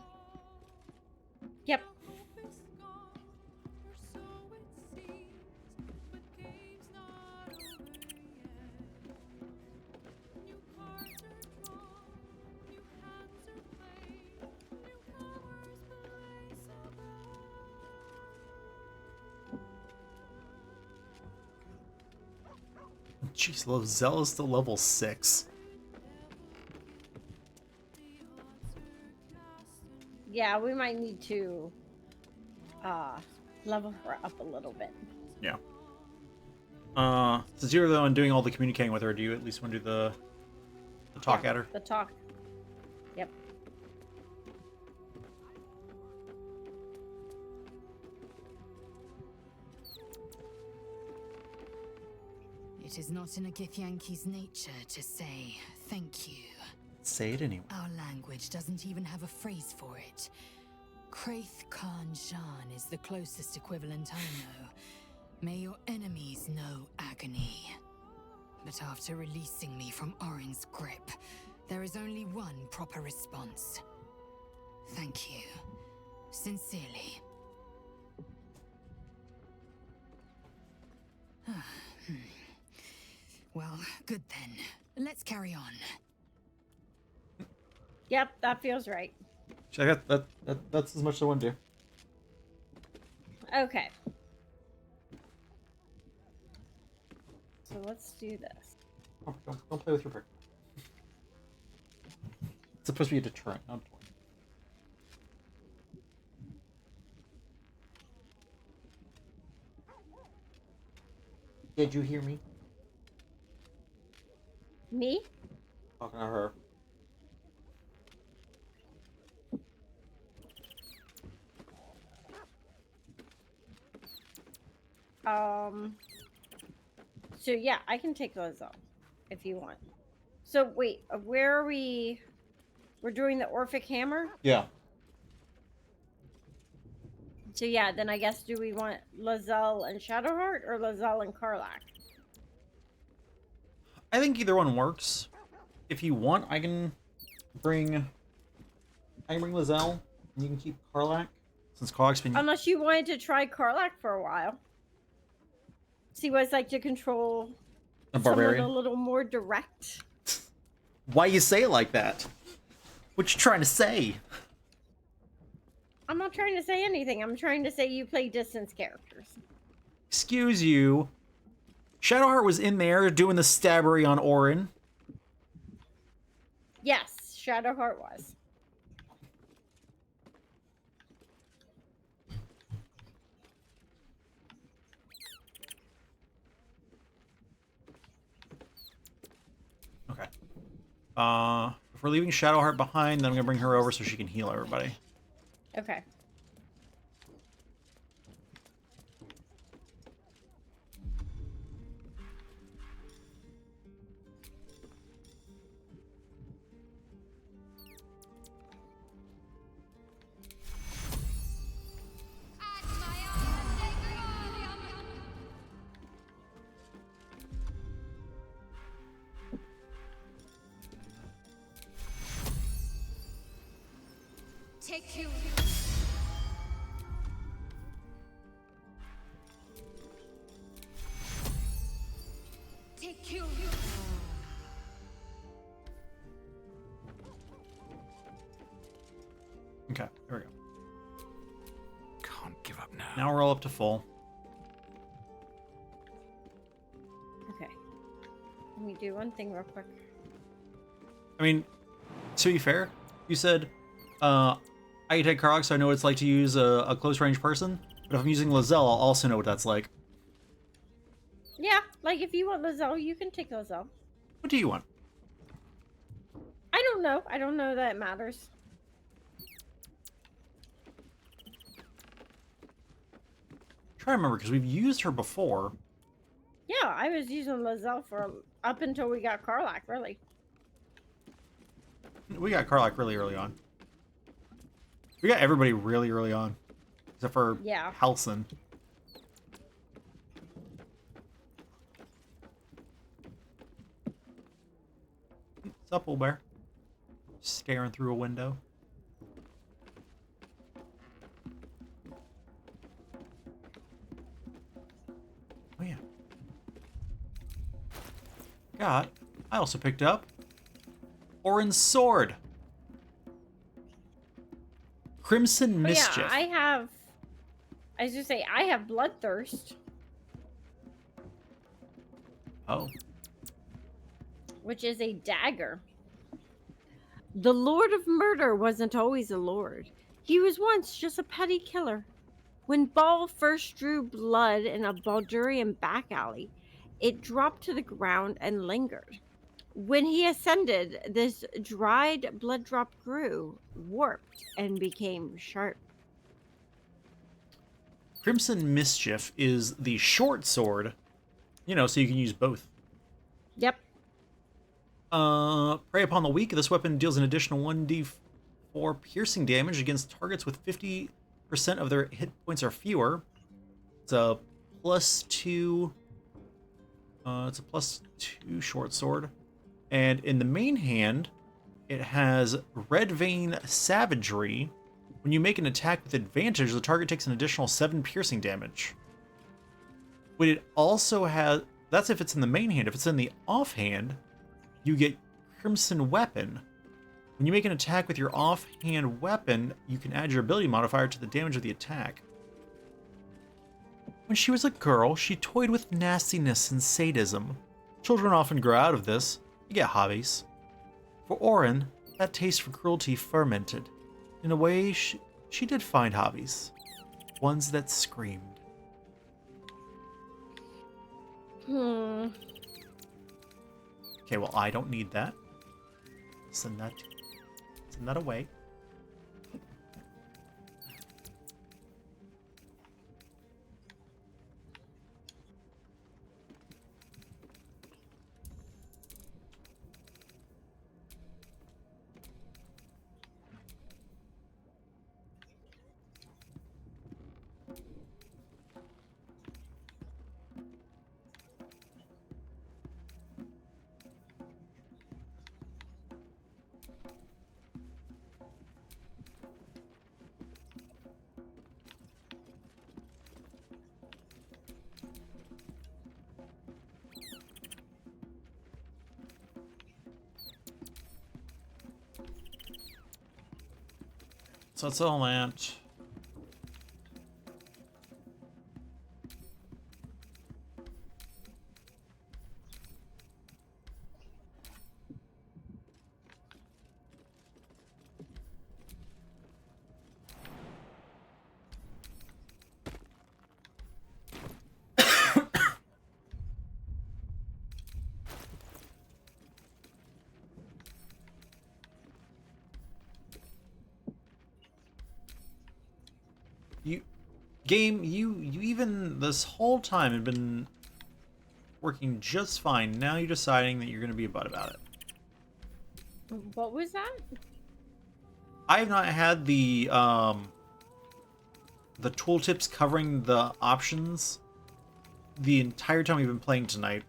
Yep. Jeez, Lozella's to level 6. Yeah, we might need to level her up a little bit. Yeah. Since you're the one doing all the communicating with her, do you at least want to do the talk at her? The talk. Yep. It is not in a Githyanki's nature to say thank you. Say it anyway. Our language doesn't even have a phrase for it. Kraith Khan Jan is the closest equivalent I know. May your enemies know agony. But after releasing me from Orin's grip, there is only one proper response. Thank you. Sincerely. Well, good then. Let's carry on. Yep, that feels right. That's as much as I want to do. Okay. So let's do this. Oh, don't play with your prick. It's supposed to be a deterrent, not a toy. Did you hear me? Me? Talking to her. So yeah, I can take those off if you want. So wait, where are we? We're doing the Orphic Hammer? Yeah. So yeah, then I guess do we want Lizelle and Shadowheart or Lizelle and Karlach? I think either one works. If you want, I can bring Lizelle, and you can keep Karlach, since Karlach's been... Unless you wanted to try Karlach for a while. See what it's like to control a barbarian. Someone a little more direct. Why you say it like that? What you trying to say? I'm not trying to say anything. I'm trying to say you play distance characters. Excuse you. Shadowheart was in there doing the stabbery on Orin. Yes, Shadowheart was. Okay. If we're leaving Shadowheart behind, then I'm gonna bring her over so she can heal everybody. Okay. Take you. Take you. Now roll up to full. Okay. Let me do one thing real quick. I mean, to be fair, you said, I take Karok, so I know what it's like to use a close range person. But if I'm using Lizelle, I'll also know what that's like. Yeah, like if you want Lizelle, you can take Lizelle. What do you want? I don't know. I don't know that it matters. I'm trying to remember, because we've used her before. Yeah, I was using Lizelle for up until we got Karlach, really. We got Karlach really early on. We got everybody really early on. Except for Halson. Supple bear. Staring through a window. Oh yeah. God, I also picked up Orin's sword. Crimson Mischief. Yeah, I have. I was just say I have Bloodthirst. Oh. Which is a dagger. The Lord of Murder wasn't always a lord. He was once just a petty killer. When Ball first drew blood in a Baldurian back alley, it dropped to the ground and lingered. When he ascended, this dried blood drop grew, warped, and became sharp. Crimson Mischief is the short sword, you know, so you can use both. Yep. Prey upon the weak. This weapon deals an additional 1d4 piercing damage against targets with 50% of their hit points or fewer. It's a +2. It's a +2 short sword. And in the main hand, it has Red Vein Savagery. When you make an attack with advantage, the target takes an additional 7 piercing damage. But it also has... That's if it's in the main hand. If it's in the offhand, you get Crimson Weapon. When you make an attack with your offhand weapon, you can add your ability modifier to the damage of the attack. When she was a girl, she toyed with nastiness and sadism. Children often grow out of this. You get hobbies. For Orin, that taste for cruelty fermented. In a way, she did find hobbies. Ones that screamed. Okay, well, I don't need that. Send that away. So that's all that. You even this whole time had been working just fine. Now you're deciding that you're going to be a butt about it. What was that? I have not had the tooltips covering the options the entire time we've been playing tonight.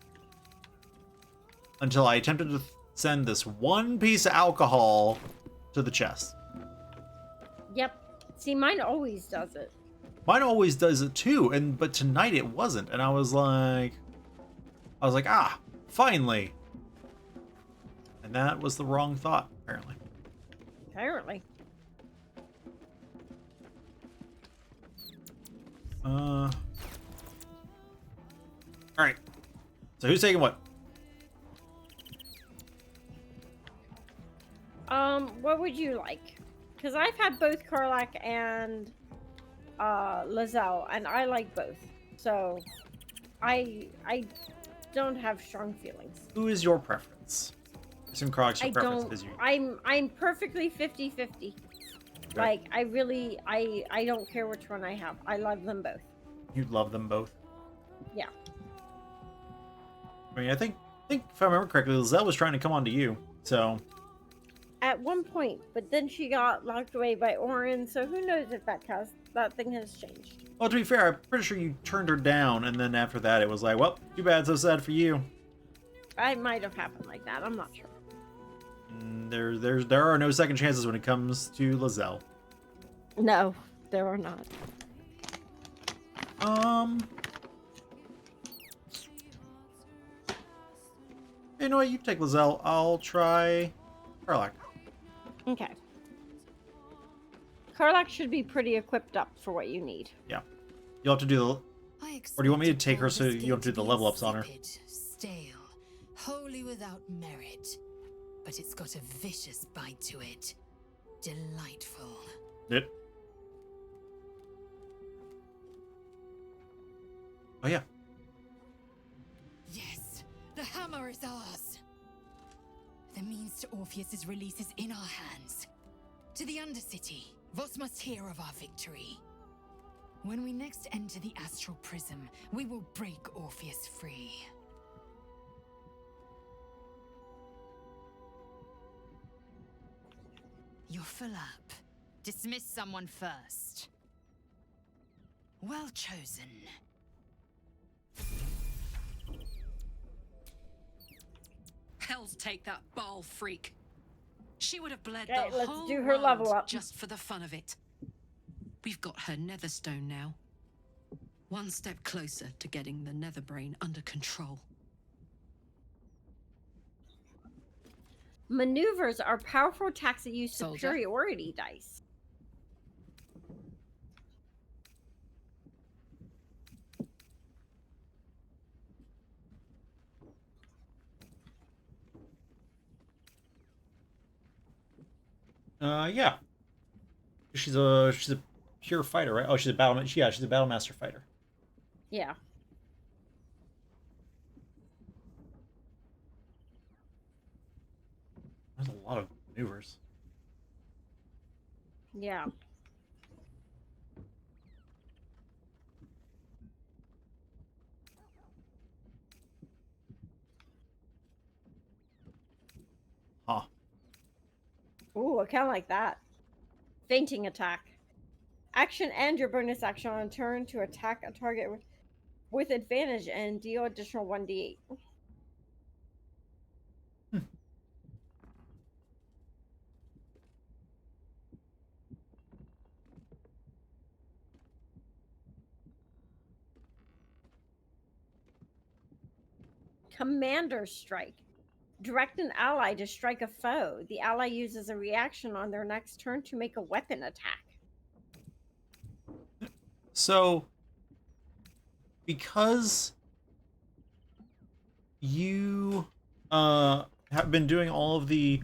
Until I attempted to send this one piece of alcohol to the chest. Yep. See, mine always does it. Mine always does it too, but tonight it wasn't, and I was like, ah, finally. And that was the wrong thought, apparently. Apparently. All right. So who's taking what? What would you like? Because I've had both Karlak and Lizelle, and I like both. So I don't have strong feelings. Who is your preference? I assume Karlak's your I preference don't. because you. I'm perfectly 50-50. Okay. Like I really I don't care which one I have. I love them both. You love them both. Yeah. I mean, I think if I remember correctly, Lizelle was trying to come on to you. So. At one point, but then she got locked away by Orin, so who knows if that thing has changed. Well, to be fair, I'm pretty sure you turned her down, and then after that, it was like, well, too bad, so sad for you. I might have happened like that. I'm not sure. There are no second chances when it comes to Lizelle. No, there are not. You know what? You take Lizelle. I'll try Karlak. Okay. Karlak should be pretty equipped up for what you need. Yeah. You'll have to do the... Or do you want me to take her so you have to do the level ups on her? Stale, wholly without merit. But it's got a vicious bite to it. Delightful. It. Oh, yeah. Yes, the hammer is ours. The means to Orpheus's release is in our hands. To the Undercity, Voss must hear of our victory. When we next enter the Astral Prism, we will break Orpheus free. You're full up. Dismiss someone first. Well chosen. Hell's take that Baal freak. She would have bled Okay, the let's whole do her world level up. just for the fun of it. We've got her Netherstone now. One step closer to getting the Netherbrain under control. Maneuvers are powerful attacks that use Soldier. superiority dice. Yeah. She's a pure fighter, right? Oh, she's a battle. Yeah, she's a battle master fighter. Yeah. There's a lot of maneuvers. Yeah. Huh. Ooh, I kind of like that. Fainting attack. Action and your bonus action on turn to attack a target with advantage and deal additional 1d8. Commander Strike. Direct an ally to strike a foe. The ally uses a reaction on their next turn to make a weapon attack. So, because you have been doing all of the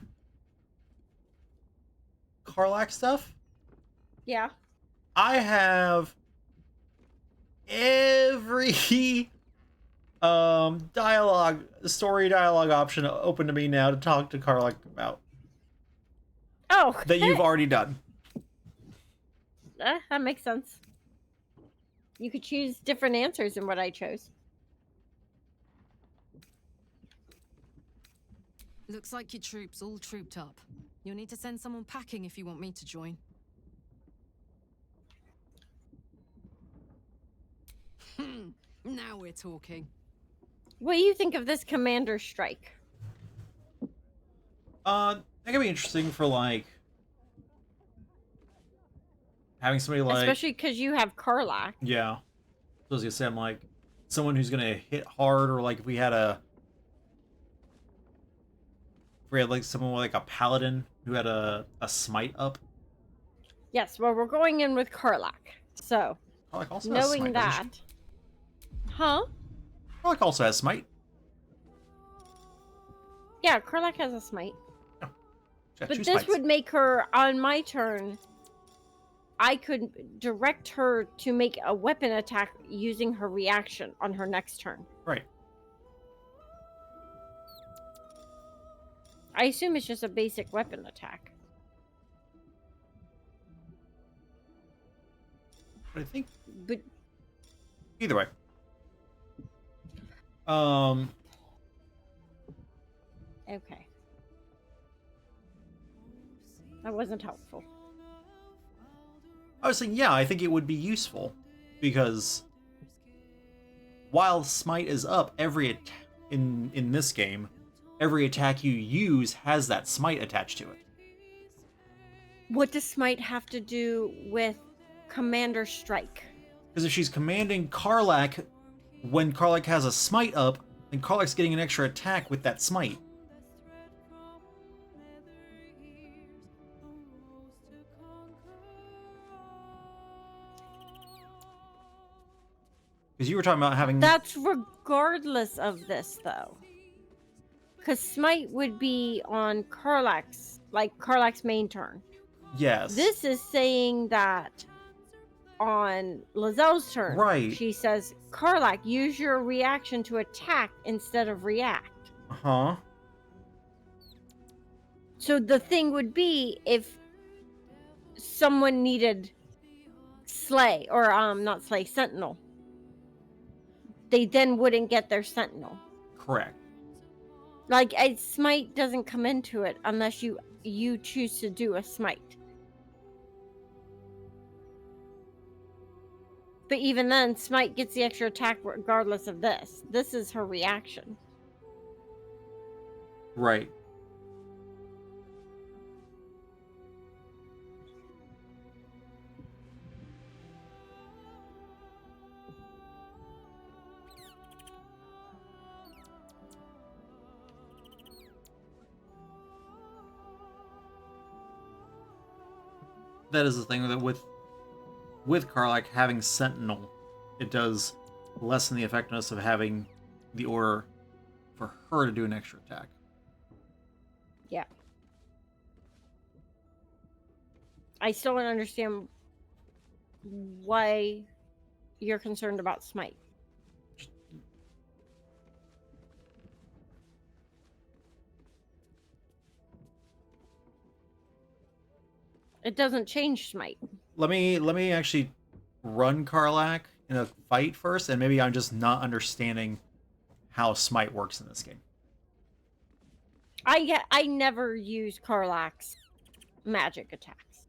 Karlak stuff, Yeah. I have every story dialogue option open to me now to talk to Karlak about Oh, that you've already done. That makes sense. You could choose different answers than what I chose. Looks like your troops all trooped up. You'll need to send someone packing if you want me to join. Now we're talking. What do you think of this Commander Strike? That could be interesting for like having somebody like, Especially because you have Karlak. yeah. So I was gonna say, I'm like someone who's gonna hit hard, or like if we had like someone like a paladin who had a smite up. Yes, well, we're going in with Karlak. So, Karlach also has Knowing smite, doesn't that. Huh? she? Karlach also has smite. Yeah, Karlach has a smite. She's got But two this smites. would make her, on my turn, I could direct her to make a weapon attack using her reaction on her next turn. Right. I assume it's just a basic weapon attack. But I think But either way. Um, okay. That wasn't helpful. I was saying, yeah, I think it would be useful because while smite is up, in this game, every attack you use has that smite attached to it. What does smite have to do with Commander Strike? Because if she's commanding Karlach, when Karlach has a smite up, then Karlach's getting an extra attack with that smite. Because you were talking about having... That's regardless of this, though. Because smite would be on Karlach's main turn. Yes. This is saying that on Lazelle's turn, Right. she says, Karlach, use your reaction to attack instead of react. Uh-huh. So the thing would be if someone needed Slay, or not Slay, Sentinel, they then wouldn't get their Sentinel. Correct. Like, a smite doesn't come into it unless you choose to do a smite. But even then, smite gets the extra attack regardless of this. This is her reaction. Right. That is the thing that with Karlach having Sentinel, it does lessen the effectiveness of having the order for her to do an extra attack. Yeah. I still don't understand why you're concerned about smite. It doesn't change smite. Let me actually run Karlach in a fight first, and maybe I'm just not understanding how smite works in this game. I never use Karlach's magic attacks.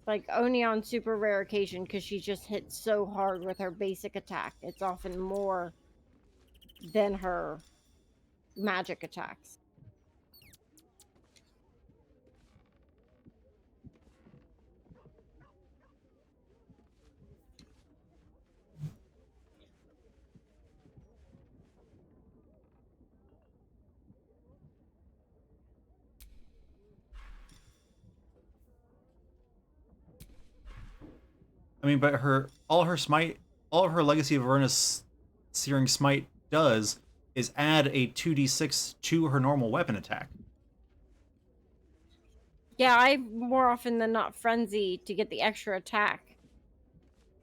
Like, only on super rare occasion, because she just hits so hard with her basic attack. It's often more than her magic attacks. I mean, but all of her Legacy of Avernus Searing Smite does is add a 2d6 to her normal weapon attack. Yeah, I more often than not frenzy to get the extra attack,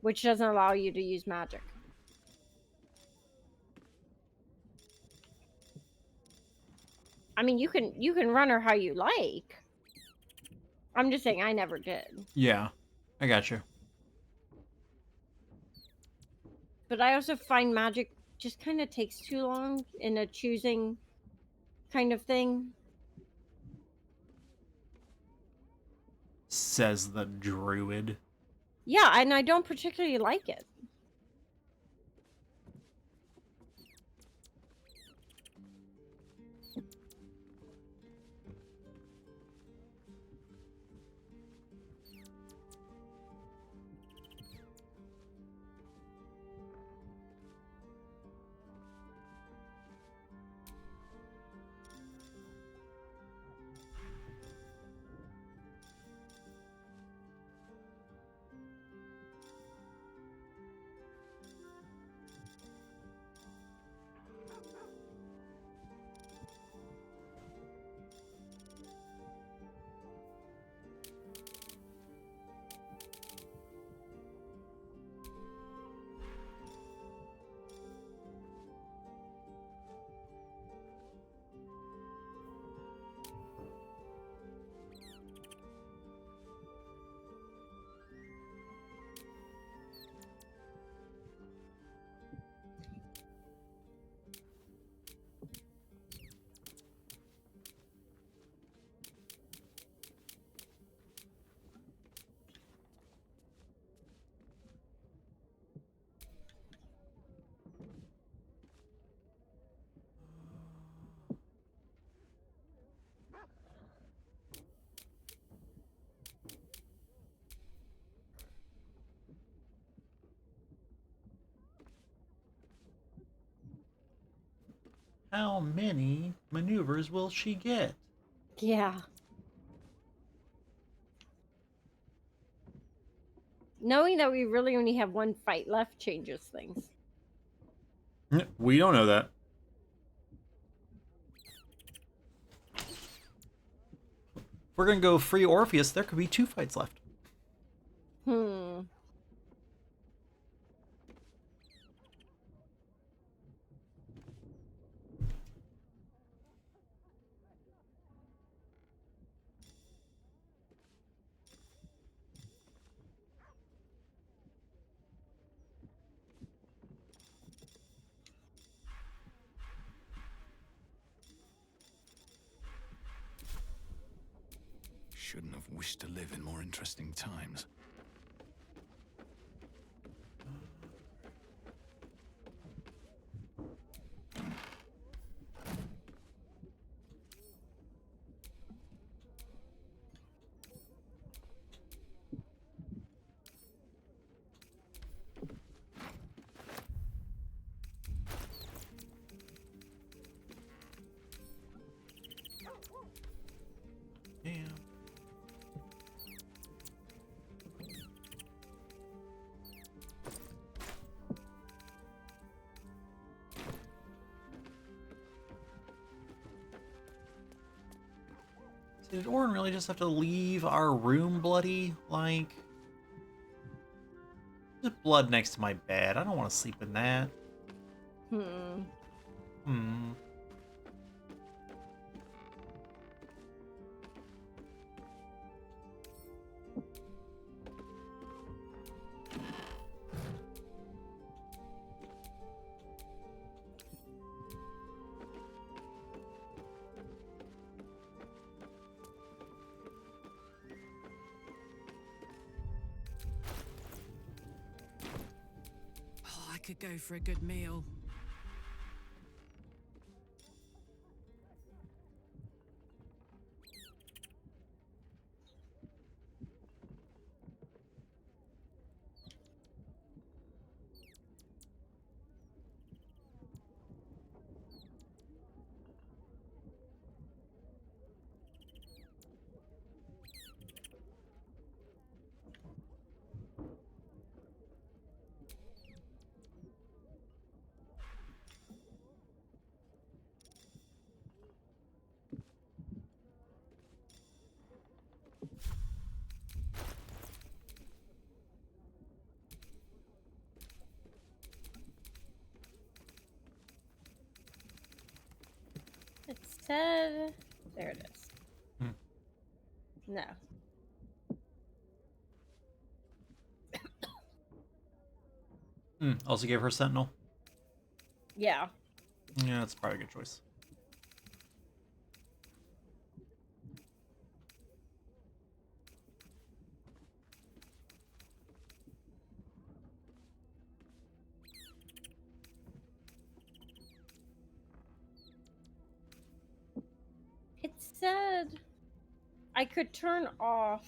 which doesn't allow you to use magic. I mean, you can run her how you like. I'm just saying I never did. Yeah, I got you. But I also find magic just kind of takes too long in a choosing kind of thing. Says the druid. Yeah, and I don't particularly like it. How many maneuvers will she get? Yeah. Knowing that we really only have one fight left changes things. We don't know that. If we're gonna go free Orpheus, there could be 2 fights left. Hmm. Shouldn't have wished to live in more interesting times. Damn. Did Orin really just have to leave our room bloody? Like, there's blood next to my bed. I don't want to sleep in that. Hmm. Oh, I could go for a good meal. It said... There it is. No. Also gave her Sentinel. Yeah. Yeah, that's probably a good choice. It said I could turn off.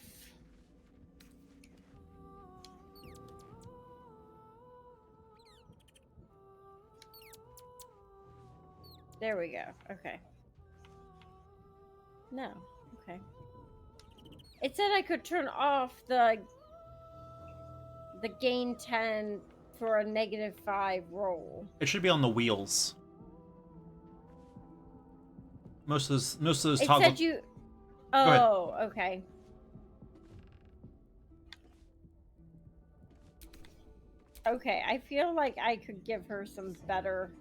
There we go. Okay. No. Okay. It said I could turn off the gain 10 for a -5 roll. It should be on the wheels. Most of those It toggle. said you. ahead. Oh, okay. Okay, I feel like I could give her some better.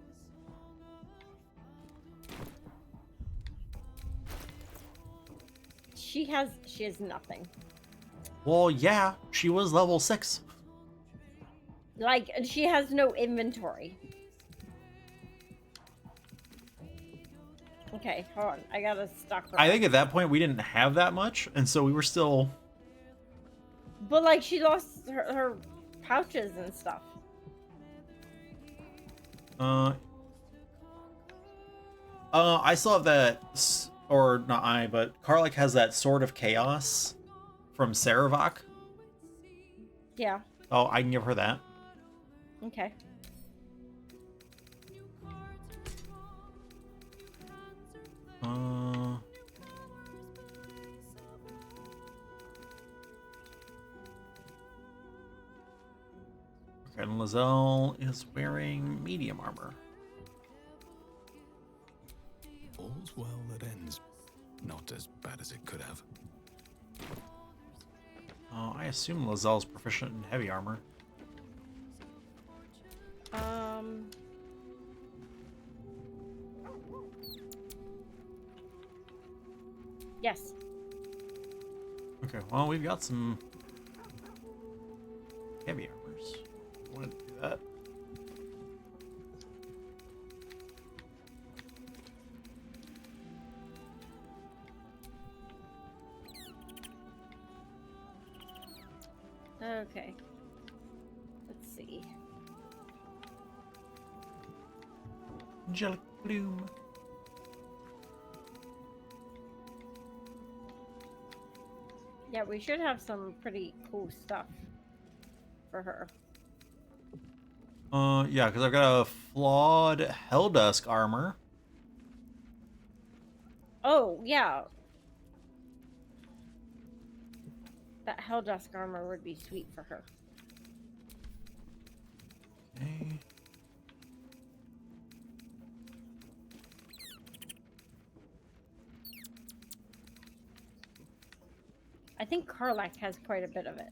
She has nothing. Well, yeah, she was level 6. Like, she has no inventory. Okay, hold on. I gotta stock her. I think at that point we didn't have that much, and so we were still. But like, she lost her pouches and stuff. I still have that, or not I, but Karlach has that Sword of Chaos from Saravak. Yeah. Oh, I can give her that. Okay. Lizelle is wearing medium armor. All's well that ends. Not as bad as it could have. I assume Lizelle's proficient in heavy armor. Yes. Okay, well, we've got some heavy armors. I wanted to do that. Okay. Let's see. Angelic Bloom. Yeah, we should have some pretty cool stuff for her. Yeah, because I've got a flawed Helldusk armor. Oh, yeah. That Helldusk armor would be sweet for her. Okay. I think Karlak has quite a bit of it.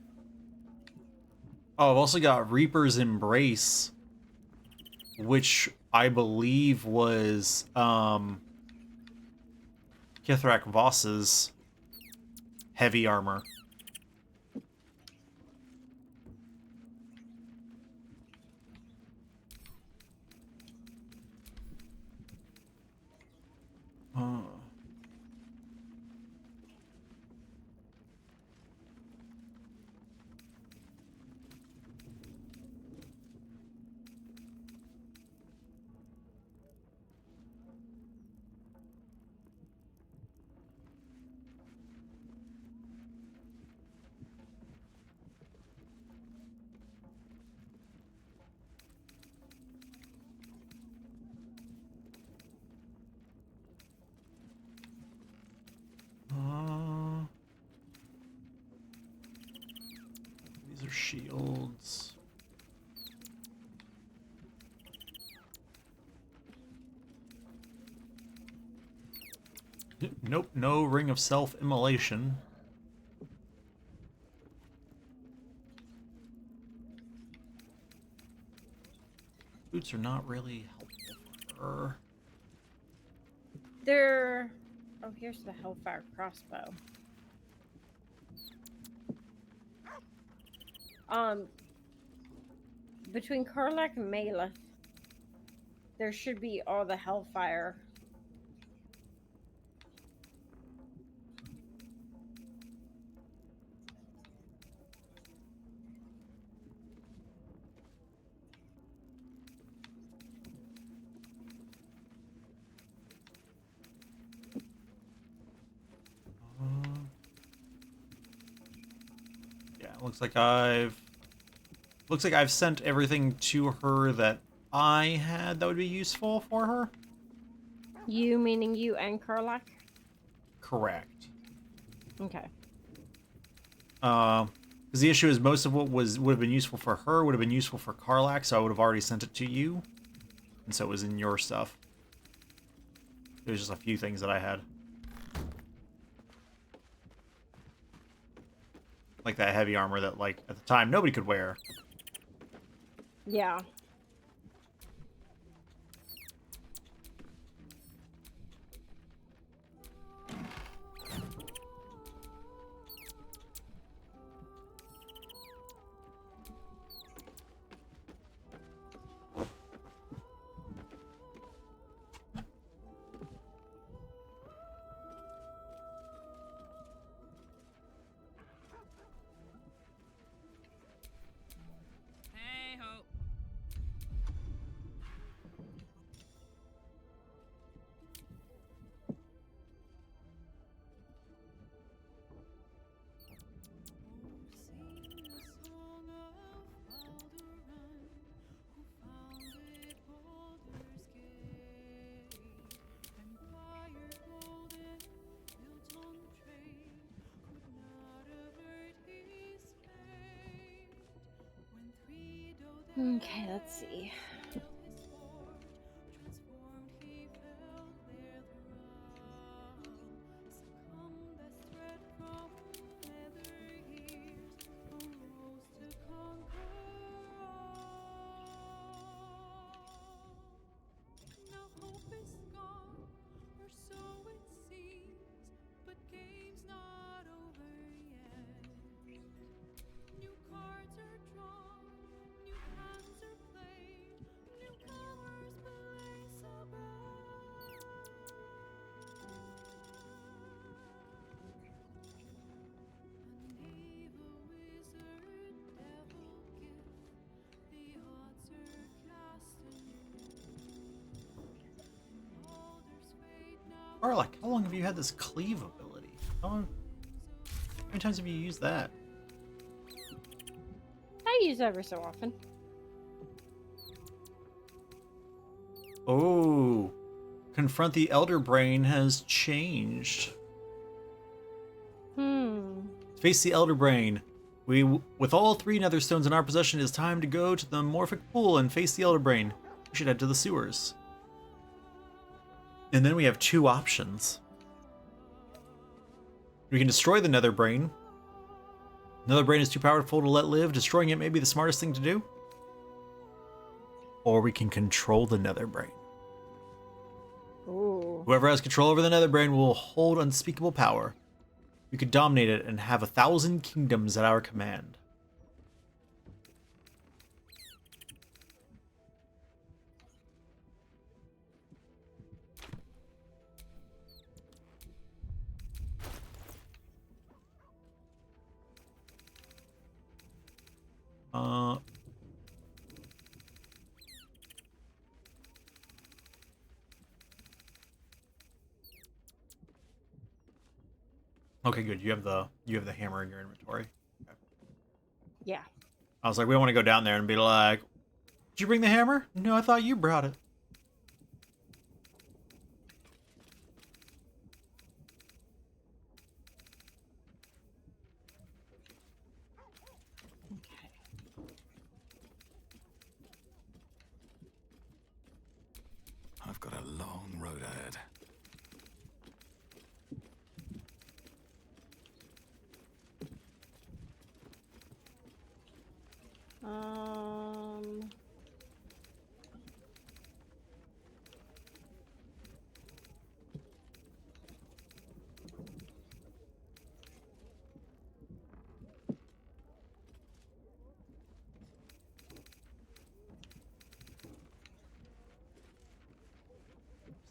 Oh, I've also got Reaper's Embrace, which I believe was Kithrak Voss's heavy armor. These are shields. Nope, no Ring of Self-Immolation. Boots are not really helpful for her. They're... Oh, here's the Hellfire crossbow. Between Karlak and Maleth, there should be all the Hellfire. Yeah, looks like I've sent everything to her that I had that would be useful for her. You meaning you and Karlak? Correct. Okay. Because the issue is most of what would have been useful for her would have been useful for Karlak, so I would have already sent it to you, and so it was in your stuff. There's just a few things that I had, like that heavy armor that, like, at the time nobody could wear. Yeah. Hey ho. Okay, let's see. Or like, how long have you had this cleave ability? How many times have you used that? I use it every so often. Oh, Confront the Elder Brain has changed. Face the Elder Brain. With all 3 nether stones in our possession, it is time to go to the Morphic Pool and face the Elder Brain. We should head to the sewers. And then we have 2 options. We can destroy the Nether Brain. Nether Brain is too powerful to let live. Destroying it may be the smartest thing to do. Or we can control the Nether Brain. Ooh. Whoever has control over the Nether Brain will hold unspeakable power. We could dominate it and have 1,000 kingdoms at our command. Okay, good. You have the hammer in your inventory. Okay. Yeah. I was like, we don't want to go down there and be like, did you bring the hammer? No, I thought you brought it. I've got a long road ahead.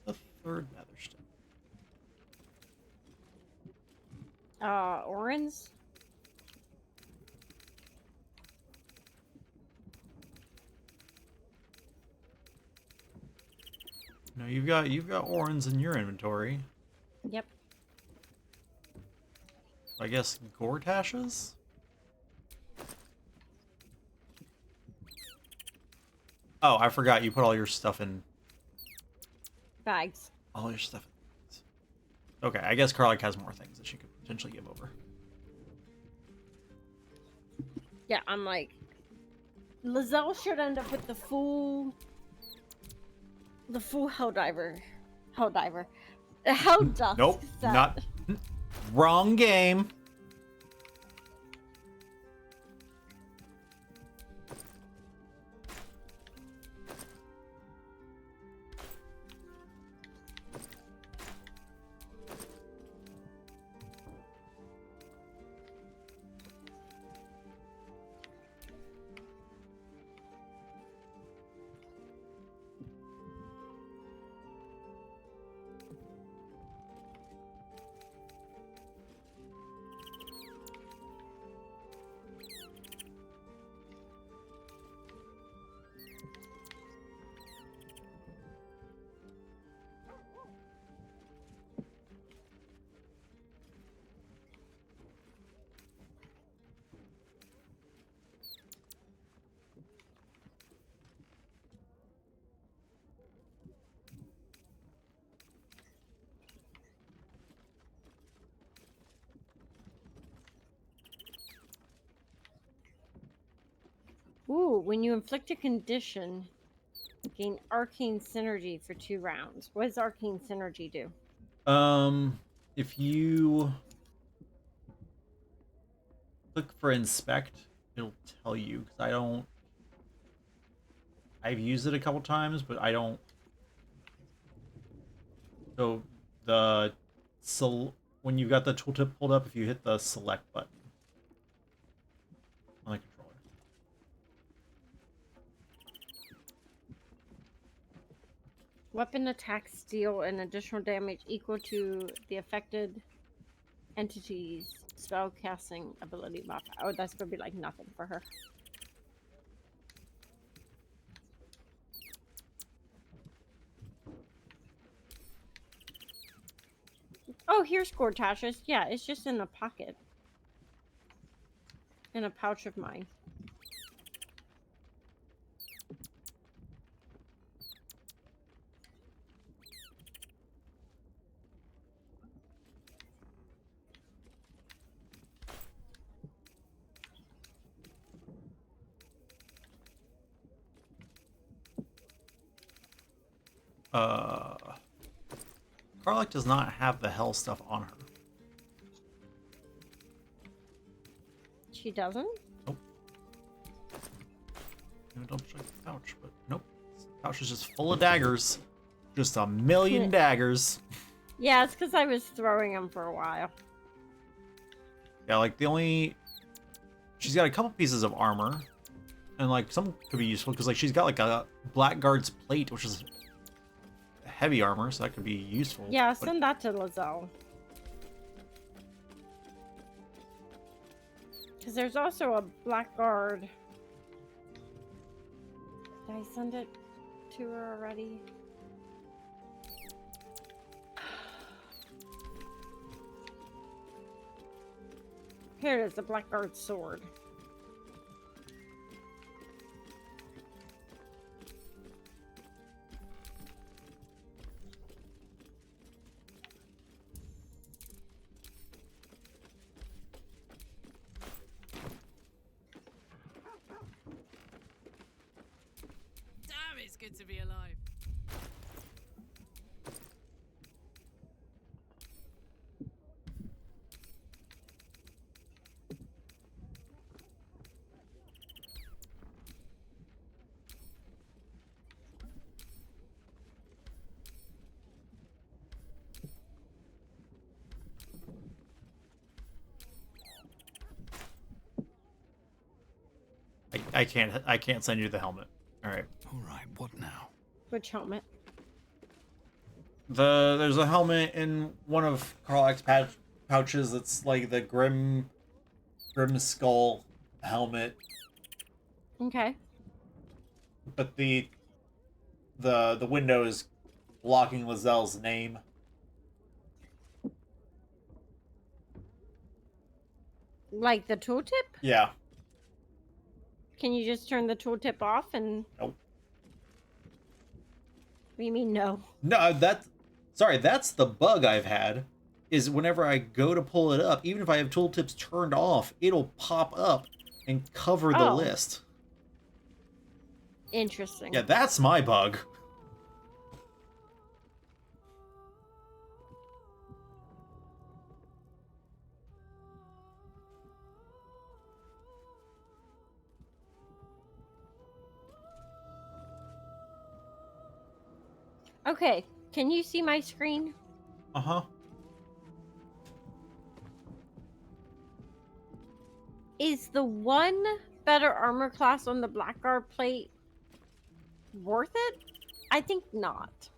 The 3rd nether stone. Orin's. No, you've got Orins in your inventory. Yep. I guess Gortash's? Oh, I forgot you put all your stuff in. Bags. All your stuff in bags. Okay, I guess Karlak has more things that she could potentially give over. Yeah, I'm like, Lizelle should end up with the full Helldiver. The Helldusk Nope, set. not. Wrong game. Ooh, when you inflict a condition, gain arcane synergy for 2 rounds. What does arcane synergy do? If you click for inspect, it'll tell you, because I've used it a couple times, but I don't. So when you've got the tooltip pulled up, if you hit the select button on the controller. Weapon attacks deal an additional damage equal to the affected entity's spell casting ability modifier. Oh, that's gonna be like nothing for her. Oh, here's Gortash's. Yeah, it's just in a pocket. In a pouch of mine. Karlach does not have the hell stuff on her. She doesn't? Nope. I'm gonna double check the pouch, but nope. This pouch is just full of daggers. Just a million daggers. Yeah, it's because I was throwing them for a while. Yeah, like she's got a couple pieces of armor, and like some could be useful because like she's got like a Blackguard's plate, which is heavy armor, so that could be useful. Yeah, send that to Lizelle. Because there's also a Blackguard. Did I send it to her already? Here it is, the Blackguard sword. Damn, it's good to be alive. I can't send you the helmet. All right. All right, what now? Which helmet? There's a helmet in one of Karlach's pouches that's like the Grim Skull helmet, Okay. but the window is blocking Lizelle's name. Like the tooltip? Yeah. Can you just turn the tooltip off and... Nope. What do you mean no? No, that's the bug I've had, is whenever I go to pull it up, even if I have tooltips turned off, it'll pop up and cover the list. Interesting. Yeah, that's my bug. Okay, can you see my screen? Uh-huh. Is the one better armor class on the Blackguard plate worth it? I think not.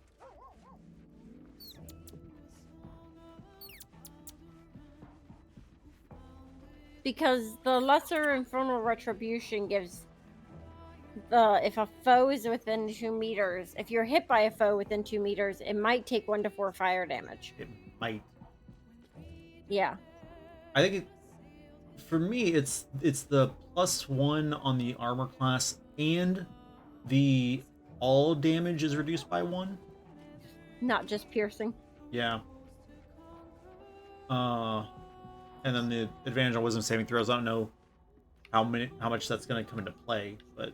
Because the lesser infernal retribution gives if a foe is within 2 meters, if you're hit by a foe within 2 meters, it might take 1 to 4 fire damage. It might. Yeah. I think for me, it's the +1 on the armor class, and the all damage is reduced by 1. Not just piercing. Yeah. And then the advantage on wisdom saving throws. I don't know how much that's going to come into play, but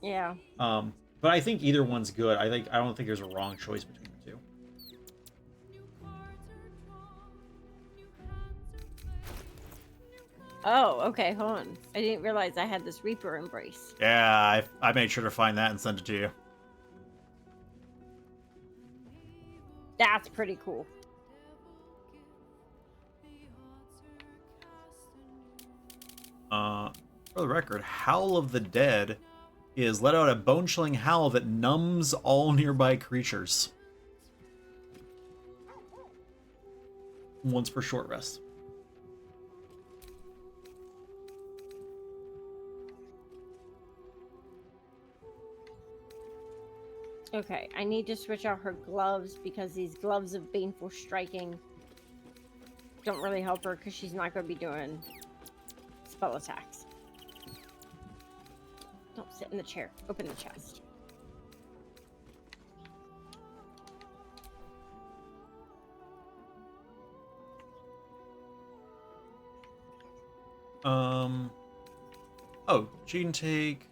Yeah. but I think either one's good. I don't think there's a wrong choice between the two. Oh, okay, hold on. I didn't realize I had this Reaper embrace. Yeah, I made sure to find that and send it to you. That's pretty cool. For the record, Howl of the Dead is let out a bone-chilling howl that numbs all nearby creatures. Once per short rest. Okay, I need to switch out her gloves because these gloves of baneful striking don't really help her because she's not going to be doing spell attacks. Don't sit in the chair. Open the chest. Oh, she can take.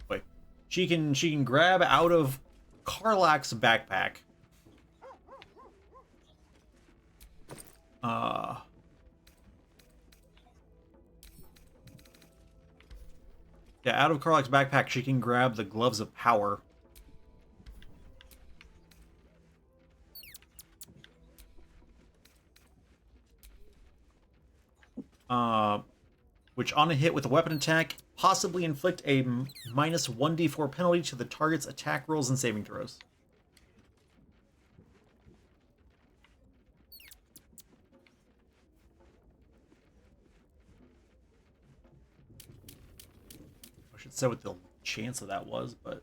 Wait, she can grab out of Karlak's backpack. Yeah, out of Karlak's backpack, she can grab the Gloves of Power. Which on a hit with a weapon attack, possibly inflict a minus 1d4 penalty to the target's attack rolls and saving throws. I should say what the chance of that was, but...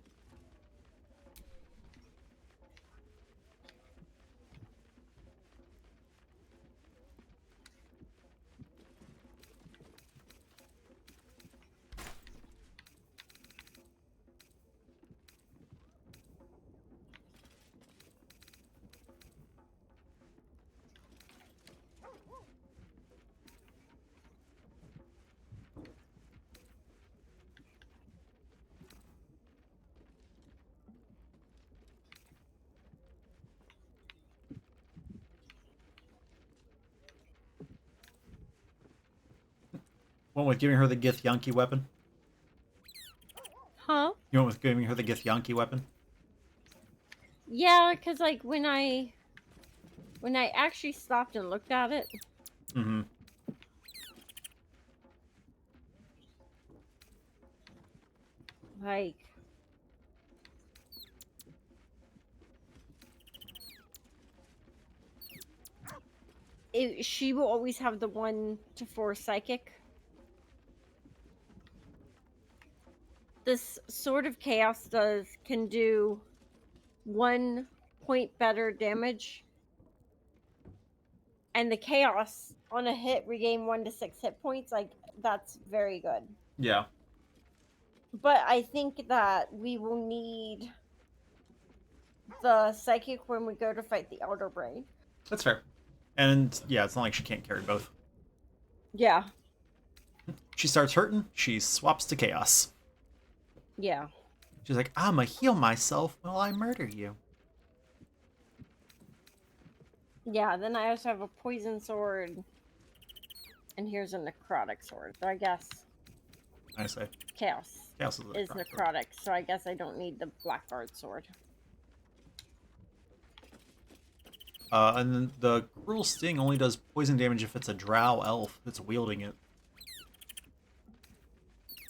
Went with giving her the Githyanki weapon. Huh? You went with giving her the Githyanki weapon? Yeah, because like when I actually stopped and looked at it, Mm-hmm. like she will always have the 1 to 4 psychic. This Sword of Chaos can do 1 point better damage, and the Chaos on a hit regain 1 to 6 hit points. Like that's very good. Yeah. But I think that we will need the psychic when we go to fight the Elder Brain. That's fair. And yeah, it's not like she can't carry both. Yeah. She starts hurting, she swaps to Chaos. Yeah. She's like, I'ma heal myself while I murder you. Yeah, then I also have a poison sword. And here's a necrotic sword. So I guess I say. Chaos Chaos is necrotic, so I guess I don't need the Blackguard sword. And then the Cruel Sting only does poison damage if it's a drow elf that's wielding it.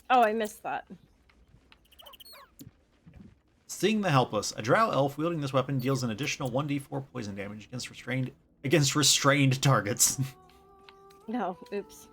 Oh, I missed that. Sting the Helpless. A drow elf wielding this weapon deals an additional 1d4 poison damage against restrained targets. No, oops.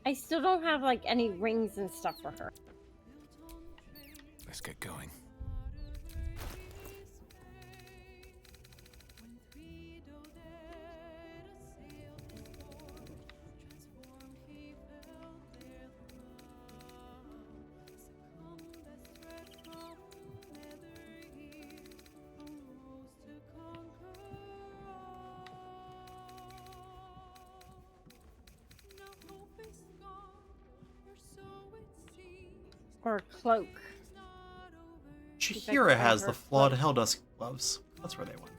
I still don't have like any rings and stuff for her. Let's get going. Or a cloak. Chihira has the flawed Helldusk gloves. That's where they went.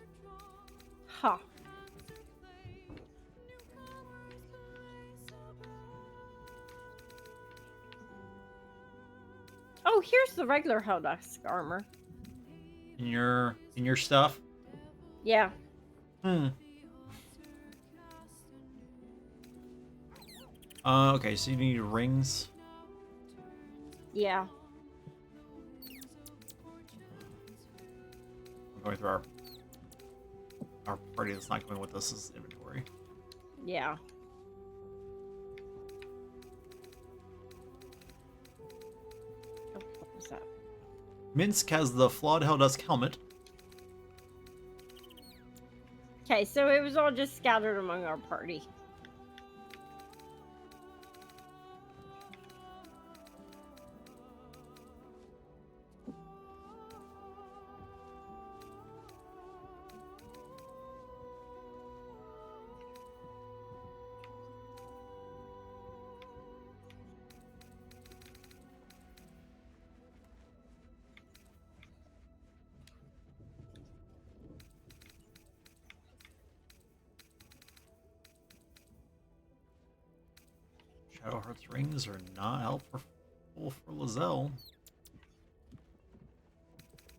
Huh. Oh, here's the regular Helldusk armor. In your stuff? Yeah. Okay, so you need rings. Yeah. I'm going through our party that's not going with us is inventory. Yeah. Oh, what was that? Minsk has the flawed Helldusk helmet. Okay, so it was all just scattered among our party. Shadowheart's rings are not helpful for Lizelle.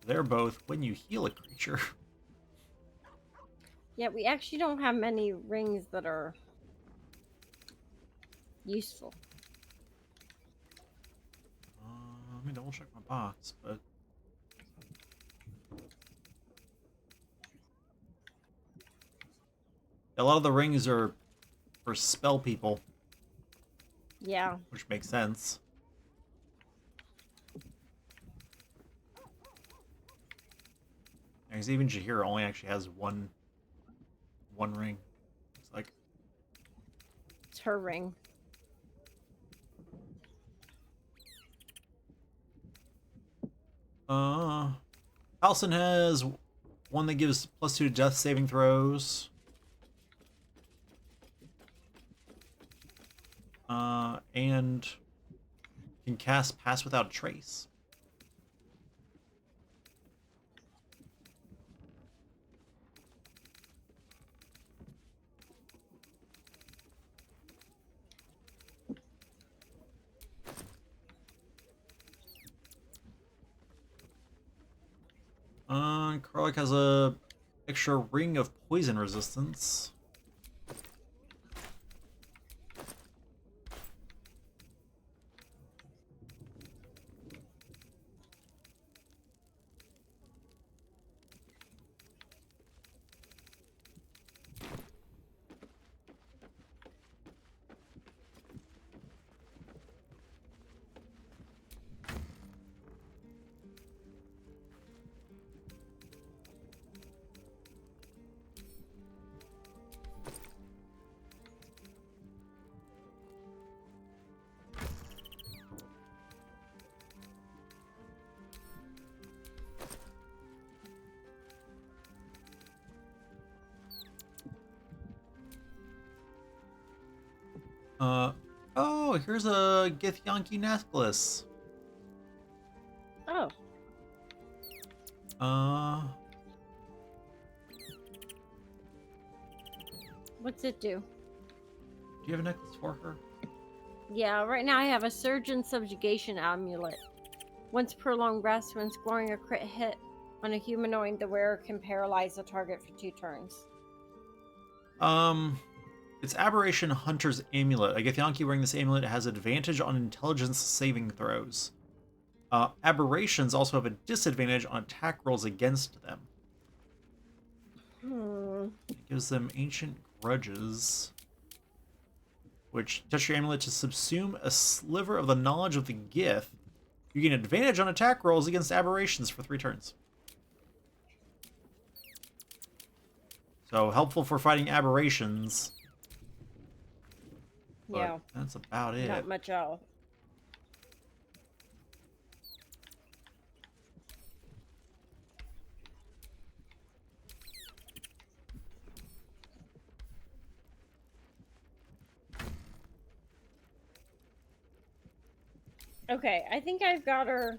They're both when you heal a creature. Yeah, we actually don't have many rings that are useful. Let me double check my box, but a lot of the rings are for spell people. Yeah. Which makes sense. Because even Jahira only actually has one ring. It's like it's her ring. Halson has one that gives +2 to death saving throws. And can cast Pass Without Trace. Karlak has a extra ring of poison resistance. Oh, here's a Githyanki necklace. Oh. What's it do? Do you have a necklace for her? Yeah, right now I have a Surgeon Subjugation Amulet. Once per long rest, when scoring a crit hit on a humanoid, the wearer can paralyze the target for 2 turns. It's Aberration Hunter's Amulet. A Githyanki wearing this amulet has advantage on intelligence saving throws. Aberrations also have a disadvantage on attack rolls against them. It gives them ancient grudges. which touch your amulet to subsume a sliver of the knowledge of the gift. You gain advantage on attack rolls against aberrations for 3 turns. So helpful for fighting aberrations. But Yeah. that's about it. Not much else. Okay, I think I've got her.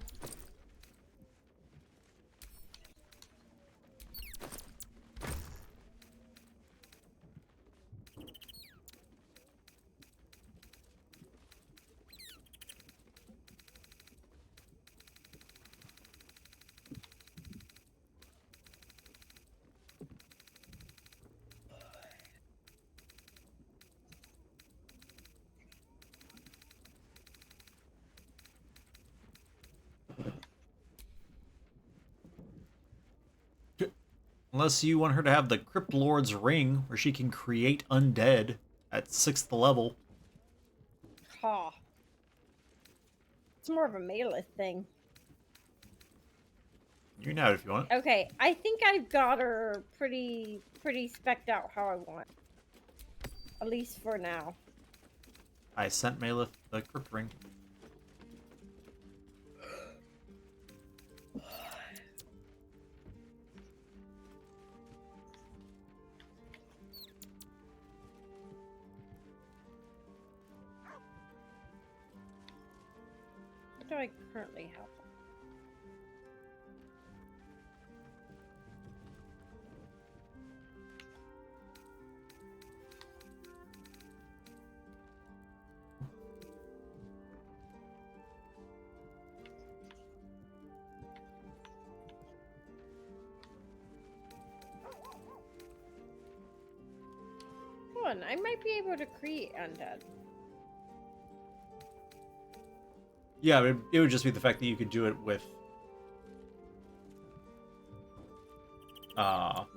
Unless you want her to have the Crypt Lord's Ring, where she can create undead at 6th level. Ha. It's more of a melee thing. You can have it if you want. Okay, I think I've got her pretty specced out how I want. At least for now. I sent Malith the Crypt Ring. What do I currently have? Hold on, I might be able to create undead. Yeah, it would just be the fact that you could do it with...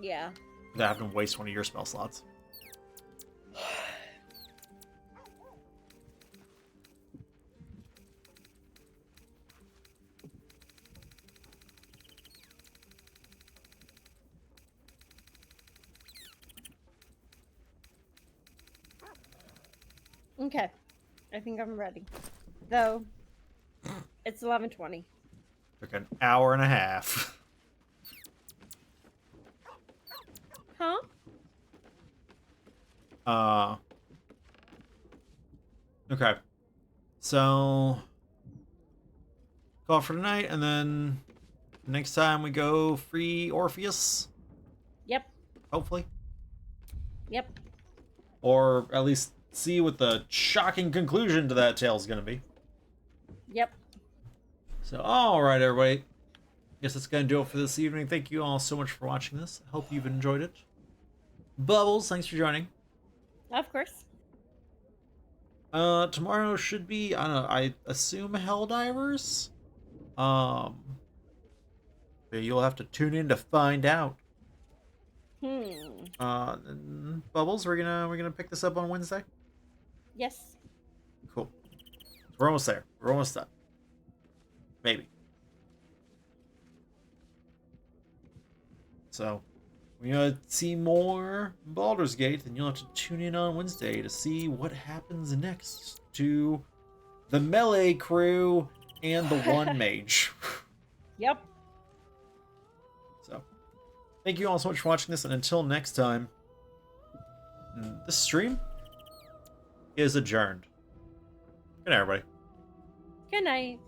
Yeah. without having to waste one of your spell slots. Okay. I think I'm ready. Though, it's 11:20. Took an hour and a half. Huh? Okay. So... call for tonight, and then... next time we go free Orpheus? Yep. Hopefully. Yep. Or at least see what the shocking conclusion to that tale is going to be. Yep. So, alright everybody. Guess that's going to do it for this evening. Thank you all so much for watching this. I hope you've enjoyed it. Bubbles, thanks for joining. Of course. Tomorrow should be, I don't know, I assume Helldivers? But you'll have to tune in to find out. And Bubbles, we're gonna pick this up on Wednesday? Yes. Cool. We're almost there. We're almost done. Maybe. So, we're gonna see more Baldur's Gate, and you'll have to tune in on Wednesday to see what happens next to the melee crew and the one mage. Yep. So, thank you all so much for watching this, and until next time, this stream is adjourned. Good night, everybody. Good night.